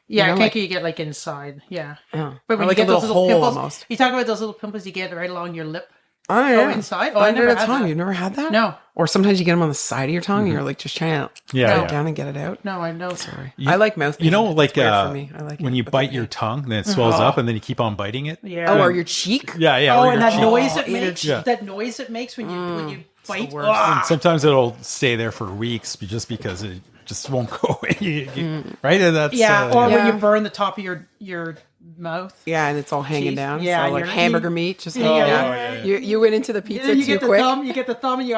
Yeah, You know, canker you get like inside. Yeah. Yeah. But Or when like you a get those little little hole pimples, almost. you talk about those little pimples you get right along your lip. Oh, yeah. Inside? Oh, I Under never the had tongue. that. You've never had that? No. Or sometimes you get them on the side of your tongue and you're like just trying to Yeah, go yeah. down and get it out. No, I know. Sorry. I like mouth pain. You know, like It's weird for me. I like when it, you but bite then- your tongue, then it swells up, and then you keep on biting it. Yeah. Oh, or your cheek? Yeah, yeah. Oh, or and your that cheek. noise it yeah. makes. Yeah. That noise it makes when you bite. worst. Ah! And sometimes it'll stay there for weeks, just because it just won't go away. Right? And that's Yeah, or Yeah. when you burn the top of your mouth. Yeah, and it's all hanging Cheese. down. Yeah, so like you're- hamburger you- meat just Yeah, hanging yeah, down. yeah, You went into the pizza Then you too get the quick. thumb. You get the thumb, and you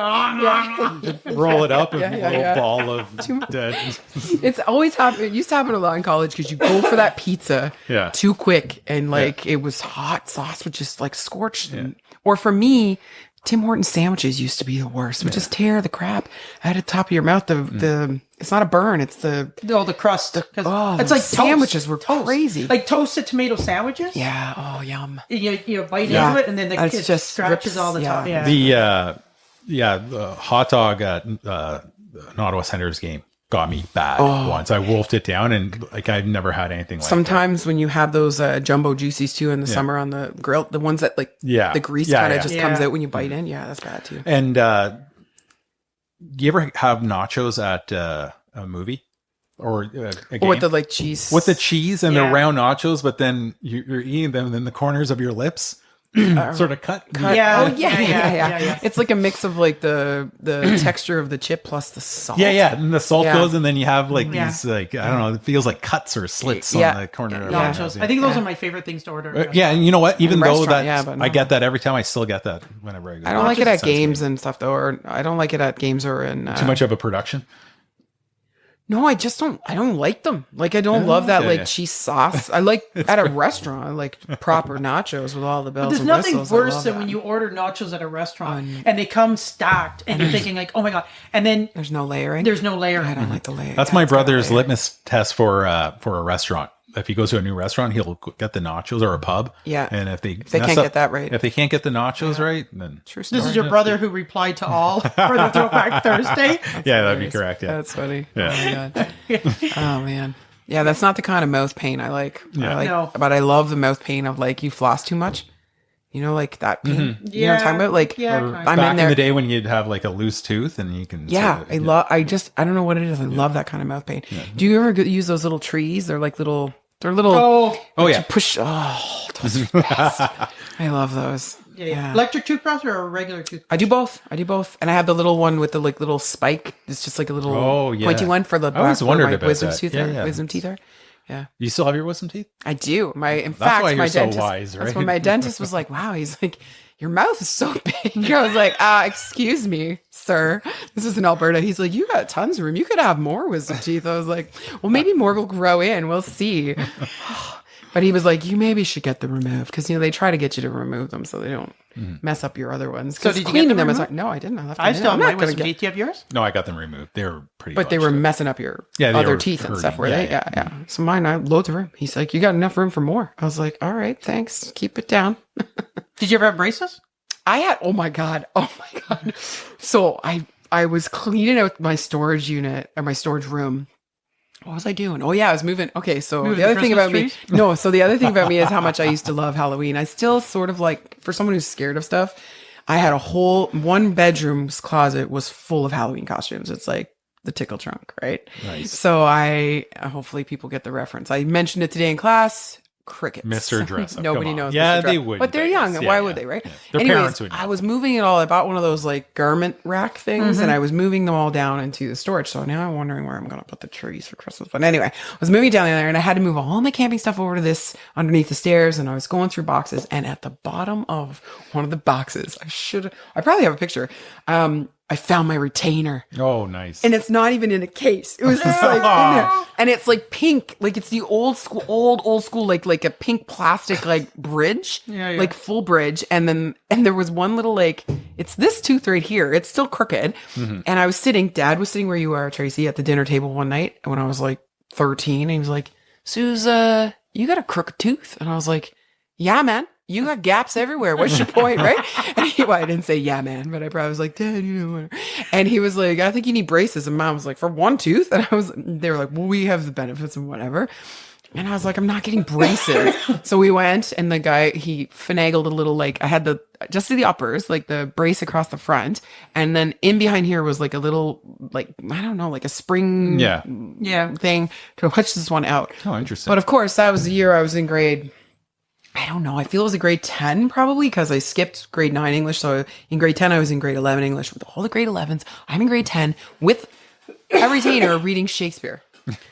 roll it up and Yeah, yeah, a little yeah. ball of dead. It's always happened. It used to happen a lot in college because you go for that pizza Yeah. too quick and like it was hot sauce would just like scorch them. Or for me, Tim Hortons sandwiches used to be the worst. Would just tear the crap out of the top of your mouth. The it's not a burn. It's the oh, the crust. 'Cause oh, it's the like sandwiches were toast. crazy. Like toasted tomato sandwiches. yeah. Oh, yum. You bite Yeah. into it, and then the It's it just scratches rips- all the top. yeah. Yeah. The hot dog at an Ottawa Senators game got me bad Oh. once. I wolfed it down, and like I've never had anything like that. Sometimes when you have those jumbo juicies too in the summer on the grill, the ones that like Yeah. the grease Yeah, kind of yeah. just Yeah. comes out when you bite in. Yeah, that's bad too. And do you ever have nachos at a movie or a game? Or with the like cheese. With the cheese and Yeah. the round nachos, but then you're eating them, and then the corners of your lips sort of cut. Yeah. Oh yeah. yeah. It's like a mix of like the texture of the chip plus the salt. Yeah. And the salt Yeah. goes, and then you have like Yeah. these, like, I don't know, it feels like cuts or slits Yeah. on the corner of Yeah. the Nachos. nachos. I think those are my favorite things to order. Yeah, and you know what? Even In a though restaurant, that yeah, but I no. get that every time, I still get that whenever I go. I don't like it at Sounds games good. and stuff though, or I don't like it at games or in Too much of a production. No, I just don't. I don't like them. Like I don't love that yeah, like yeah. cheese sauce. I like at a restaurant. I like proper nachos with all the bells There's and nothing whistles. I worse love than that. when you order nachos at a restaurant and they come stacked, and you're thinking like, oh my god, and then There's no layering. there's no layer. I don't like the layering. That's Yeah, my it's gotta brother's layer. litmus test for a restaurant. If he goes to a new restaurant, he'll get the nachos, or a pub. Yeah. And if they they mess can't up- get that right. if they can't get the nachos right, then True story. This is your brother who replied to all for the Throwback Thursday. yeah, that'd be correct. Yeah. That's funny. Yeah. Oh my god. Oh man. Yeah, that's not the kind of mouth pain I like. Yeah. I like, No. but I love the mouth pain of like you floss too much. You know, like that pain. You know what I'm talking about? Like Yeah, Or kind I'm back in there. the day when you'd have like a loose tooth, and you can Yeah, sort of- I love. I don't know what it is. I love that kind of mouth pain. Do you ever use those little trees? They're like little. They're little. Oh, yeah. Push. Oh, those are the best. I love those. yeah. Electric toothbrush or a regular toothbrush? I do both. And I have the little one with the like little spike. It's just like a little Oh, yeah. pointy one for the I always back where wondered my about wisdom that. tooth. Yeah, are- yeah. Wisdom teeth are. Yeah, You still have your wisdom teeth? I do. In That's fact, why you're my so dentist. wise, That's right? when my dentist was like, "Wow," he's like, "Your mouth is so big." I was like, "Excuse me, sir. This is in Alberta." He's like, "You got tons of room. You could have more wisdom teeth." I was like, "Well, maybe more will grow in. We'll see." But he was like, "You maybe should get them removed because they try to get you to remove them so they don't mess up your other ones." So Because did you get cleaning them them is removed? like, no, I didn't. I left them I in. still have I'm my not gonna wisdom get- teeth. Do you have yours? No, I got them removed. They were pretty. But they were botched. messing up your Yeah, they other were teeth and stuff, hurting. were they? Yeah, Yeah, yeah. So mine, I had loads of room. He's like, "You got enough room for more." I was like, "All right, thanks. Keep it down." Did you ever have braces? I had, oh my God. So I was cleaning out my storage unit or my storage room. What was I doing? Oh yeah, I was moving. Okay, so Moving the other thing Christmas about me, no, so the other thing about me is how much I used to love Halloween. I still sort of like, for someone who's scared of stuff, I had a whole, one bedroom's closet was full of Halloween costumes. It's like the tickle trunk, right? Nice. So hopefully people get the reference. I mentioned it today in class. crickets. Mr. Dress Up. Nobody Come on. knows. Yeah, Mr. Dress they Up. would. But they're young. Why would they, right? Yeah. Their Anyways, parents would know. I was moving it all. I bought one of those like garment rack things, and I was moving them all down into the storage. So now I'm wondering where I'm going to put the trees for Christmas. But anyway, I was moving down there, and I had to move all my camping stuff over to this underneath the stairs, and I was going through boxes, and at the bottom of one of the boxes, I probably have a picture. I found my retainer. Oh, nice. And it's not even in a case. It was just like in there. And it's like pink. Like it's the old school, like a pink plastic like bridge. Yeah. Like full bridge. And there was one little like, it's this tooth right here. It's still crooked. And I was Dad was sitting where you are, Tracy, at the dinner table one night when I was like 13. And he was like, Suze, you got a crooked tooth? And I was like, yeah, man. You got gaps everywhere. What's your point, right? And I didn't say, yeah, man, but I probably was like, Dad, you know what? And he was like, I think you need braces. And Mom was like, for one tooth? And they were like, well, we have the benefits and whatever. And I was like, I'm not getting braces. So we went, and the guy, he finagled a little, like, I had just the uppers, like the brace across the front. And then in behind here was like a little, like, I don't know, like a spring thing to push this one out. Oh, interesting. But of course, that was the year I was in grade, I don't know. I feel it was a grade 10 probably because I skipped grade 9 English. So in grade 10, I was in grade 11 English with all the grade 11s. I'm in grade 10 with a retainer reading Shakespeare.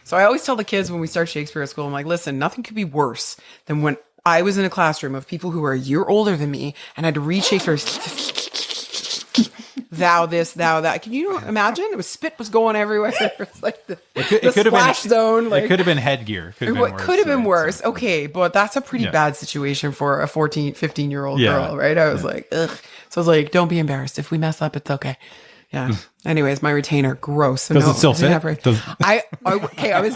So I always tell the kids when we start Shakespeare at school, I'm like, listen, nothing could be worse than when I was in a classroom of people who were a year older than me and I had to read Shakespeare. Thou this, thou that. Can you imagine? It was spit was going everywhere. It was like the splash zone. Like, it could have been headgear. Could have been worse. Okay, but that's a pretty bad situation for a 14, 15-year-old girl, right? I was like, ugh. So I was like, don't be embarrassed. If we mess up, it's okay. Yeah. Anyways, my retainer, gross. Does it still fit? I was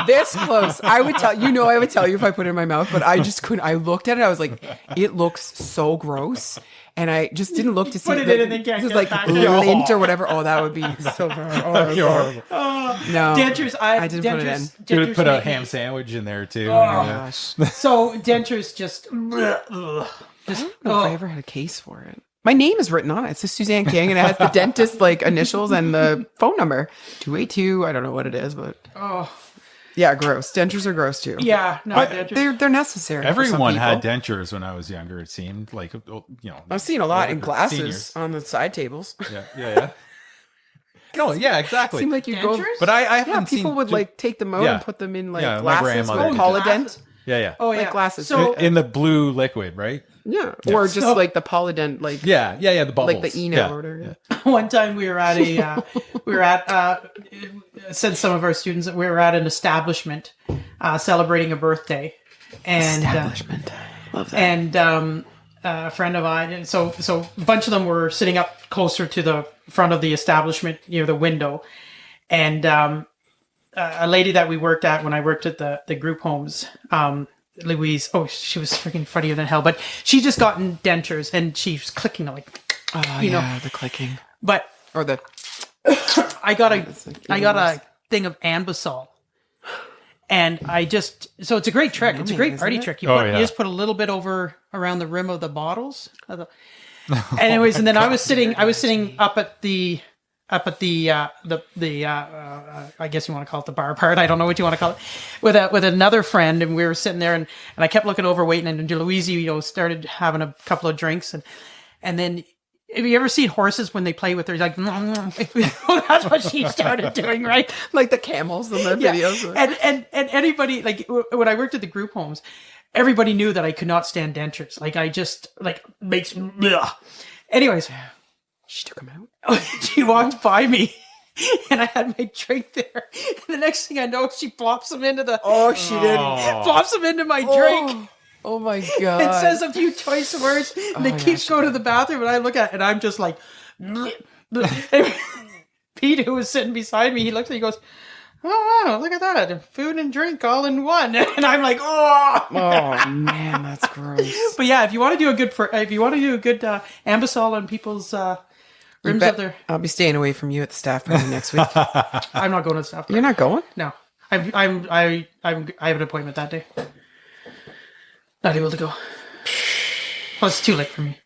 this close. I would tell you if I put it in my mouth, but I just couldn't. I looked at it. I was like, it looks so gross. And I just didn't look to see Put it in and then can't this is get it like back. lint or whatever. Oh, that would be so bad. Oh, You're horrible. no. Dentures. I didn't put it in. Could have put a make ham sandwich in there too. Gosh. So dentures just. I don't know if I ever had a case for it. My name is written on it. It says Suzanne King, and it has the dentist like initials and the phone number 282. I don't know what it is, but yeah, gross. Dentures are gross too. Yeah, no, but they're necessary. Everyone had dentures when I was younger. It seemed like I've seen a lot in glasses seniors. on the side tables. Yeah. No, yeah, exactly. Seemed like you go, But I haven't seen people would like take them out and put them in like my glasses grandmother with did. polydent. Yeah. Oh, yeah. Like glasses. So In the blue liquid, right? Yeah, or just like the polydent, like Yeah. The bubbles. like the Eno order. Yeah. one time we were at said some of our students that we were at an establishment celebrating a birthday, and Establishment. Love that. and a friend of mine, and so a bunch of them were sitting up closer to the front of the establishment near the window, and a lady that we worked at when I worked at the group homes, Louise, she was freaking funnier than hell, but she just gotten dentures and she's clicking like, the clicking. but Or the I got a thing of Ambisol. And so it's a great trick. It's a great party trick. You just put a little bit around the rim of the bottles. Anyways, and then I was sitting up at the I guess you want to call it the bar part. I don't know what you want to call it. With another friend, and we were sitting there, and I kept looking over, waiting, and Louise, started having a couple of drinks, and then. Have you ever seen horses when they play with their like? That's what she started doing, right? like the camels in the videos. And anybody like when I worked at the group homes, everybody knew that I could not stand dentures. Like I just makes. Bleh. Anyways, she took them out. She walked by me. And I had my drink there. And the next thing I know, she plops them into the. Oh, she did. Plops them into my drink. Oh my God. It says a few choice words, and they keep going to the bathroom, and I look at it, and I'm just like, Pete, who was sitting beside me, he looks at me, he goes, oh, wow, look at that. Food and drink all in one. And I'm like, oh. Oh, man, that's gross. But yeah, if you want to do a good Ambisol on people's rims of their... I'll be staying away from you at the staff party next week. I'm not going to the staff party. You're not going? No. I have an appointment that day. Not able to go. Well, it's too late for me.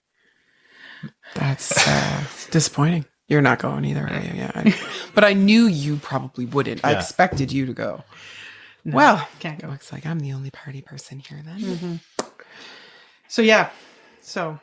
That's disappointing. You're not going either, right? Yeah. But I knew you probably wouldn't. I expected you to go. Well, can't go. looks like I'm the only party person here then. So yeah. So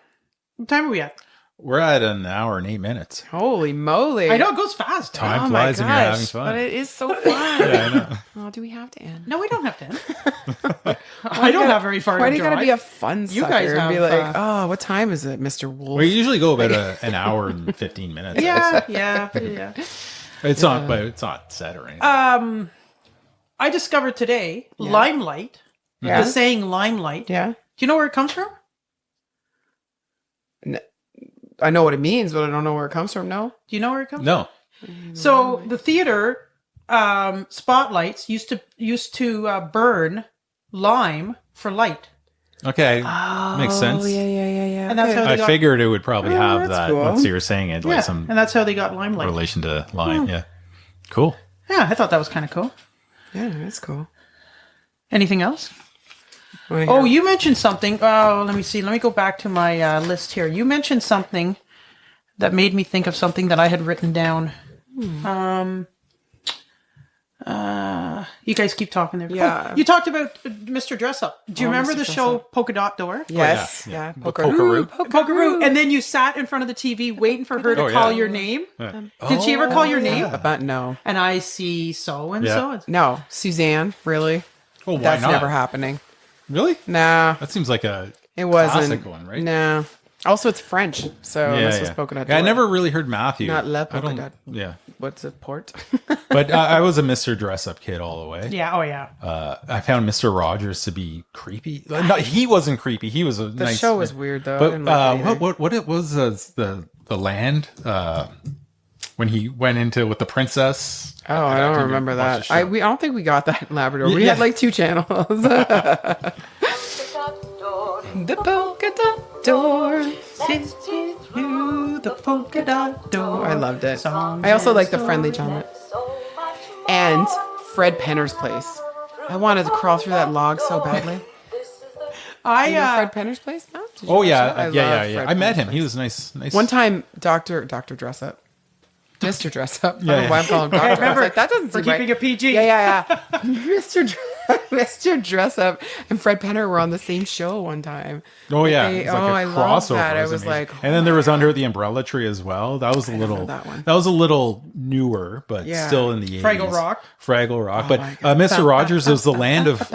what time are we at? We're at an hour and 8 minutes. Holy moly. I know it goes fast. Time Oh my flies when you're having gosh, fun. but it is so fun. Yeah, I know. Oh, do we have to end? No, we don't have to end. I don't have very far Why to do you gotta drive. be a fun You sucker guys and be have, like, oh, what time is it, Mr. Wolf? We usually go about an hour and 15 minutes. Yeah, yeah. It's not, but it's not set or anything. I discovered today limelight. Yeah. The saying limelight. Yeah. Do you know where it comes from? I know what it means, but I don't know where it comes from. No. Do you know where it comes No. from? So the theater spotlights used to burn lime for light. Okay. Makes sense. Oh, yeah. And that's how they I got figured it would probably have that's that cool. once you were saying it, like yeah, some and that's how they got limelight. relation to lime. Yeah. Cool. Yeah, I thought that was kind of cool. Yeah, that's cool. Anything else? Well, Oh, you mentioned something. Oh, let me see. Let me go back to my list here. You mentioned something that made me think of something that I had written down. You guys keep talking there. Yeah. Oh, you talked about Mr. Dress Up. Do you remember Mr. the Dress show Up. Polka Dot Door? Yes. yeah. Yeah. The Pokeroo. Pokeroo. And then you sat in front of the TV waiting for her to Oh, yeah. call your name. Did she ever call your name? But no. And I see so and so. No. Suzanne, really? Well, why That's not? never happening. Really? Nah. That seems like a It wasn't. classic one, right? Nah. Also, it's French, so this was polka dot. Yeah, I door. never really heard Matthew. Not Le I polka don't- dot. Yeah. What's it, port? But I was a Mr. Dress Up kid all the way. Yeah. Oh, yeah. I found Mr. Rogers to be creepy. No, he wasn't creepy. He was a The nice. show was weird though. I But didn't like it either. what it was the land when he went into with the princess. Oh, I don't didn't remember watch that. the show. I don't think we got that in Labrador. We Yeah. had like 2 channels. The polka dot door. Through the polka dot door. I loved it. Songs I also and like the Friendly Giant and Fred Penner's place. I wanted to crawl through that log so badly. You know Fred Penner's place? No? Did you Oh watch yeah, that? I yeah. love Fred I met Penner's him. place. He was nice. One time, Doctor Dress Up. Mr. Dress Up. I don't know Yeah, why I'm calling him Doctor. I was remember, like, that doesn't for seem right. keeping it PG. Yeah. Mr. Dress Up and Fred Penner were on the same show one time. Oh yeah, They- it was like I a love crossover. that. It I was amazing. like, and then there was Under the Umbrella Tree as well. That was a little that one. was a little newer, but Yeah. still in the 80s. Fraggle Rock. But my God. Mr. Rogers was the land of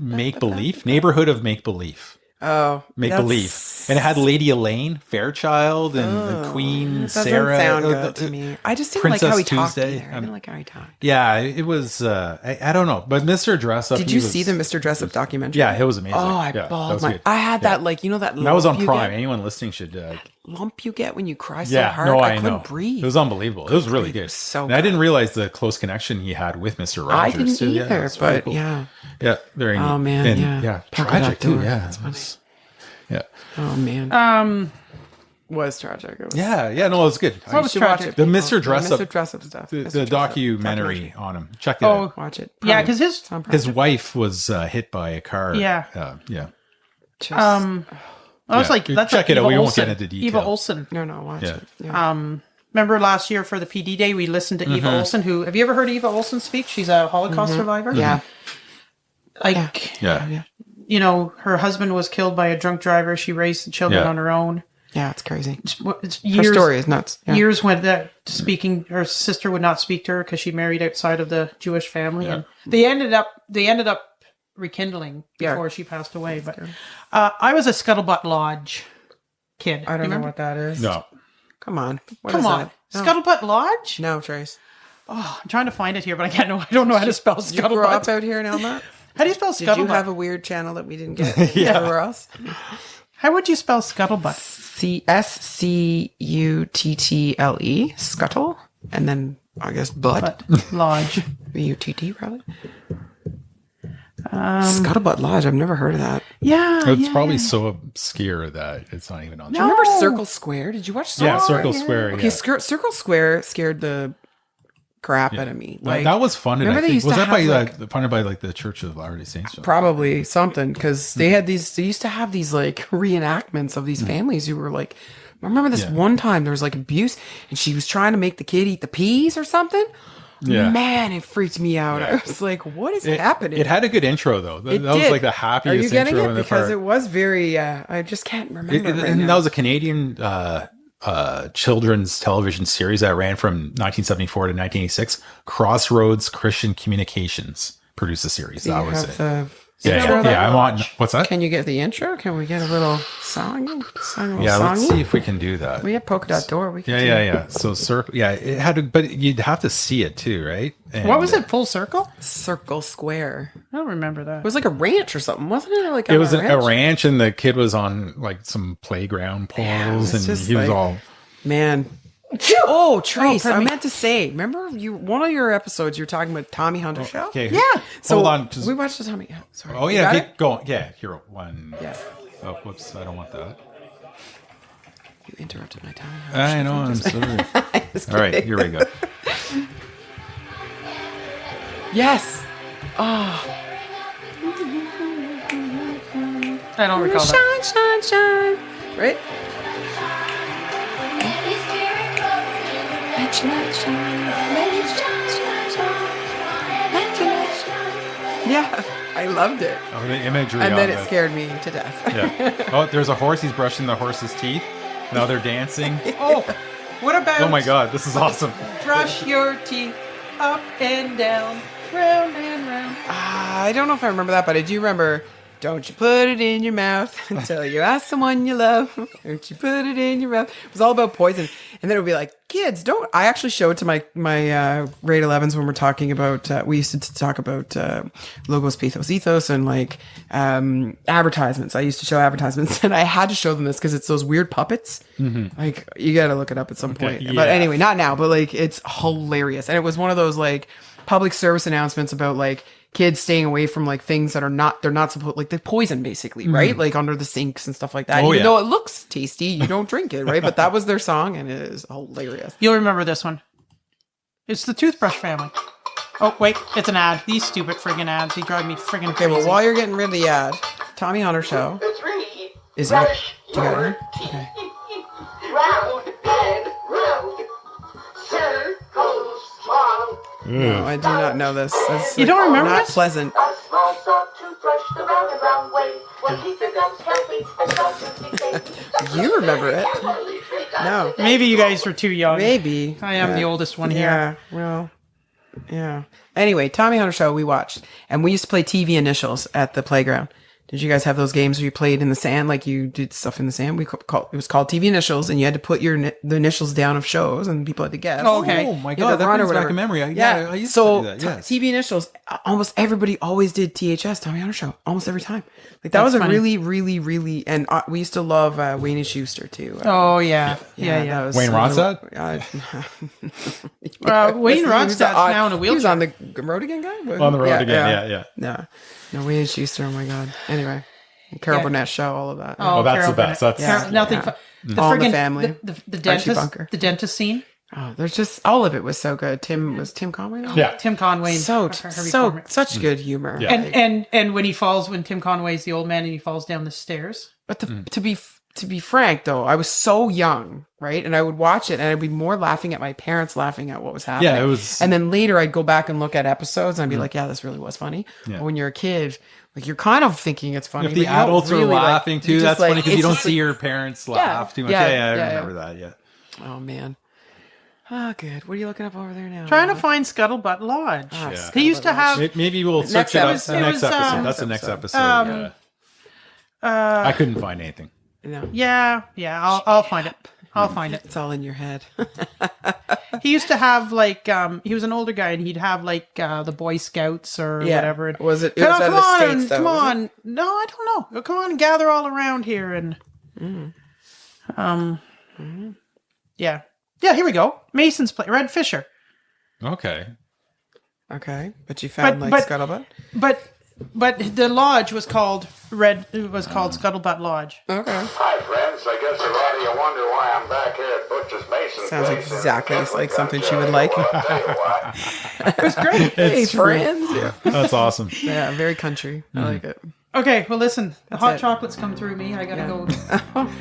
make believe, neighborhood of make believe. Oh, Make believe, and it had Lady Elaine, Fairchild, and the Queen doesn't Sarah. sound good to me. I just didn't like how he talked either. I didn't like how he talked. Yeah, it was. I don't know, but Mr. Dress Up. Did he you was- see the Mr. Dress Up documentary? Yeah, it was amazing. Oh, I yeah, that bawled was my. good. I had that like that was on lump you Prime. get- Anyone listening should. lump you get when you cry so Yeah, hard. no, I I couldn't know. breathe. It was unbelievable. It was really breathe. It good. was so and I good. didn't realize the close connection he had with Mr. I Rogers. didn't too. Yeah, either, it's pretty but cool. yeah. Yeah, very neat. Oh, man, And, yeah. Polka tragic dot door. too. Yeah, That's it was- yeah, Oh man. Was tragic. It was, yeah. No, it was good. What was You should watch tragic? it, The people. Mr. Dress The Up- Mr. Dress Up stuff. the Mr. Dress Up documentary on him. Check it Oh, out. Watch it. yeah, Prime. because his It's on Prime. His wife was hit by a car. Yeah. Yeah. Just- I was Yeah, like, that's check like it out. Eva We won't Olsen. get into detail. Eva Olsen. no, watch Yeah. it. Yeah. Remember last year for the PD Day, we listened to Eva Olsen. Who have you ever heard Eva Olsen speak? She's a Holocaust survivor. Yeah. Like, Yeah. you know, her husband was killed by a drunk driver. She raised the children Yeah. on her own. Yeah, it's crazy. It's Her years, story is nuts. Yeah. years when that speaking, her sister would not speak to her because she married outside of the Jewish family, Yeah. and they ended up rekindling Yeah. before she passed away. But I was a Scuttlebutt Lodge kid. I don't You know remember? what that is. No. Come on. What Come is on, that? No. Scuttlebutt Lodge. No, Trace. Oh, I'm trying to find it here, but I don't know how to spell Did you grow up Scuttlebutt. out here in Elmont? How do you spell Did Scuttlebutt? you have a weird channel that we didn't get everywhere else? How would you spell Scuttlebutt? SCUTTLE, Scuttle, and then I guess butt. Lodge. BUTT probably. Scuttlebutt Lodge. I've never heard of that. Yeah, It's yeah, probably yeah. so obscure that it's not even on. Do you remember No. Circle Square? Did you watch Circle Yeah, Square? Circle Square. Okay, Yeah. Circle Square scared the crap out of me. Like that was funded. remember I they think. used Was to that by have, funded by like the Church of Latter-day Saints? probably something because they had these. They used to have these like reenactments of these families who were like. I remember this Yeah. one time there was like abuse, and she was trying to make the kid eat the peas or something. Yeah. Man, it freaked me out. I was like, what is happening? It had a good intro though. That It was did. like the Are happiest you getting intro it? in the Because park. it was very, I just can't remember right And now. that was a Canadian children's television series that ran from 1974 to 1986. Crossroads Christian Communications produced the series. Do That you was have it. the Yeah, intro yeah, there? I'm on. What's that? Can you get the intro? Can we get a little song? Yeah, let's see if we can do that. We have polka dot door. We can Yeah. So circle. Yeah, it had to, but you'd have to see it too, right? And, What was it? Full circle? Circle Square. I don't remember It that. was like a ranch or something, wasn't it? Like It was a ranch, and the kid was on like some playground poles, it's and just he was like- all. Man. Oh, Trace, pardon I me. meant to say, remember one of your episodes you were talking about Tommy Hunter show? Okay, Yeah. So hold on. Just, we watched the Tommy. Sorry. oh You yeah, got keep it? going. Yeah, here one. Yeah. Oh, whoops! I don't want that. You interrupted my Tommy Hunter I know. I'm sorry. All right, here we go. Yes. I don't recall that. Shine, shine, shine. Right? Let your light shine. Let it shine, shine, shine. Let your light shine. Yeah, I loved it. Oh, the imagery. And on then it this. scared me to death. Yeah. Oh, there's a horse. He's brushing the horse's teeth. Now they're dancing. Oh, what about Oh my god, this is awesome. brush your teeth up and down, round and round? I don't know if I remember that, but I do remember. Don't you put it in your mouth until you ask someone you love. Don't you put it in your mouth. It was all about poison. And then it would be like, kids, don't. I actually showed it to my grade 11s when we're talking about, we used to talk about logos, pathos, ethos, and like advertisements. I used to show advertisements, and I had to show them this because it's those weird puppets. Like, you got to look it up at some point. yeah. But anyway, not now, but like, it's hilarious. And it was one of those like public service announcements about like, kids staying away from like things that are not, they're not supposed, like the poison basically, right? Like under the sinks and stuff like that. Oh, Even yeah. though it looks tasty, you don't drink it, right? But that was their song, and it is hilarious. You'll remember this one. It's the toothbrush family. Oh, wait, it's an ad. These stupid friggin' ads. They drive me friggin' Okay, crazy. well, while you're getting rid of the ad, Tommy Hunter show. Is it? Brush Do you got your it? teeth. Round and round. Circles swirl. No, I do not know this. That's You don't remember not this? pleasant. A small soft toothbrush the round and round way will keep your gums healthy and stop to decay. You remember it? No, Maybe you guys were too young. maybe. I am the oldest one here. Yeah, well, yeah. Anyway, Tommy Hunter show we watched, and we used to play TV initials at the playground. Did you guys have those games where you played in the sand, like you did stuff in the sand? It was called TV initials, and you had to put the initials down of shows, and people had to guess. Oh, okay. Oh my Yeah, god, the that run or brings back whatever. a memory. Yeah, I used so to do that. Yes. TV initials. Almost everybody always did THS, Tommy Hunter show, almost every time. Like that was a funny. really, really, really, and we used to love Wayne and Schuster too. Oh, yeah. Yeah. that was Wayne Ronstadt? Wayne He was Ronstadt's on- now in a He was wheelchair. on the road again, guy. On the road again, yeah. No, Wayne and Schuster. Oh my god. Anyway, Carol Yeah. Burnett show, all of that. Oh, that's Carol the best. Burnett. That's- Carol- nothing. yeah. The All in the friggin' Family. The Archie dentist. Bunker. The dentist scene. Oh, there's just all of it was so good. Tim Conway. Though? Yeah. Tim Conway. And Harvey Korman. Such good humor. Yeah. Like, And when Tim Conway's the old man and he falls down the stairs. but to be frank though, I was so young, right? And I would watch it, and I'd be more laughing at my parents laughing at what was happening. Yeah, it was- And then later, I'd go back and look at episodes, and I'd be like, "Yeah, this really was funny." Yeah. But when you're a kid, like you're kind of thinking it's funny. If but the you don't adults really, are like, laughing you too, just, that's like, funny because you it's don't just see like- your parents laugh too much. Yeah, I remember that. Yeah. Oh man. Oh, good. What are you looking up over there now? Trying to find Scuttlebutt Lodge. Yeah. He used to have. Maybe we'll search Next it up. episode. The next It was, episode. That's the next episode. I couldn't find anything. No, Yeah. I'll find it. I'll find it. it's all in your head. He used to have like he was an older guy and he'd have like the Boy Scouts or Yeah. whatever. And, Was it? It "Come was on, out of the States, though, come was it? on. No, I don't know. Come on, gather all around here and yeah. Yeah, here we go. Mason's play Red Fisher. Okay. Okay, but you found But- like but- Scuttlebutt. But the lodge was called called Scuttlebutt Lodge. Okay, Hi, friends. I guess a lot of you wonder why I'm back here at Butcher's Mason. sounds place. exactly And like something she would like. I'll tell you why. It was great. Hey, friends. Yeah, That's awesome. yeah, very country. I like it. Okay, well, listen. The hot it. chocolates come through me. I gotta go.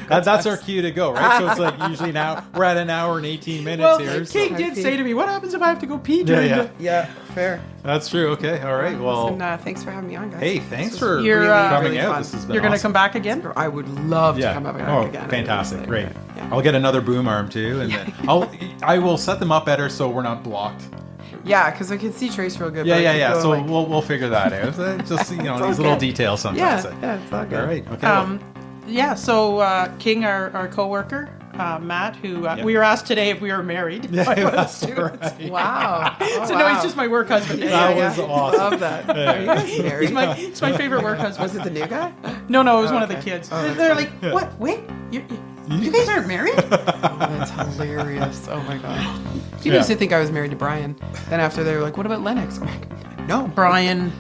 That's our cue to go, right? So it's like usually now we're at an hour and 18 minutes Well, here. so- King did say to me, "What happens if I have to go pee Yeah, during yeah. the?" Yeah, fair. That's true. Okay. All right. Well, And thanks for having me on, guys. hey, thanks This for was You're, coming really out. fun. This has been You're gonna awesome. come back again? I would love to Yeah. come up again. Oh, again. fantastic. Great. Yeah. I'll get another boom arm too, and then I will set them up better so we're not blocked. Yeah, because I can see Trace real good. Yeah, but I yeah, keep yeah. going, So like, we'll figure that out. Just It's these all little good. details sometimes. yeah, it's all good. All right. Okay. well, Yeah. So King, our coworker, Matt, who we were asked today if we were married. by one of the that's students. right. Wow. Oh, So no, he's just my work husband. That was awesome. Love that. Are you guys married? It's my favorite work husband. Was it the new guy? No, it was one of the okay. kids. Oh, that's They're funny. like, "What? Wait, you guys aren't married?" Oh, that's hilarious. Oh my god. People Yeah. used to think I was married to Brian. Then after they were like, "What about Lennox?" I'm like, "No, Brian.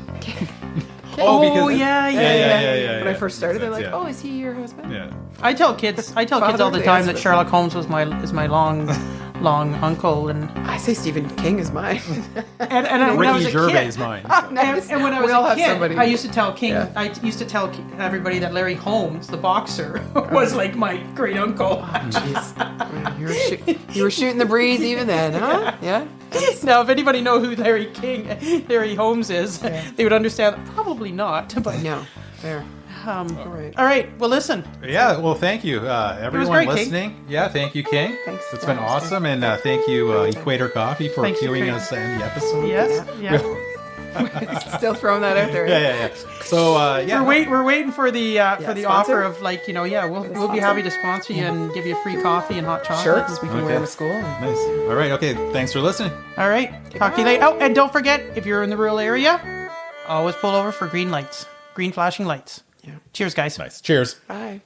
Oh, because yeah. yeah. When I first started, they're like, Yeah. "Oh, is he your husband?" Yeah. I tell kids all Father, the they time ask that for- Sherlock Holmes was my long uncle, and I say Stephen King is mine. when I was Ricky a Gervais kid. mine. And when I was We all a have kid, somebody. I used to tell King. Yeah. I used to tell everybody that Larry Holmes, the boxer, was like my great uncle. Jeez. You were shooting the breeze even then, huh? Yeah. Now, if anybody know who Larry Holmes is, they would understand. Probably not, but No, fair. All right. all right. Well, listen. Yeah, well, thank you, everyone great, King. listening. Yeah, thank you, King. Thanks. It's been Yeah, awesome, and thank you, Equator Coffee, for Thanks, cueing Equator. us in the episode. Yes. Yeah. Still throwing that out there. Yeah. So, yeah. We're waiting for the sponsor? offer of we'll be happy to sponsor you and give you free coffee and hot chocolate. Shirts we can Okay. wear to school. Nice. All right. Okay. Thanks for listening. All right. Talk to you later. Oh, and don't forget, if you're in the rural area, always pull over for green lights, green flashing lights. Yeah. Cheers, guys. Nice. Cheers. Bye.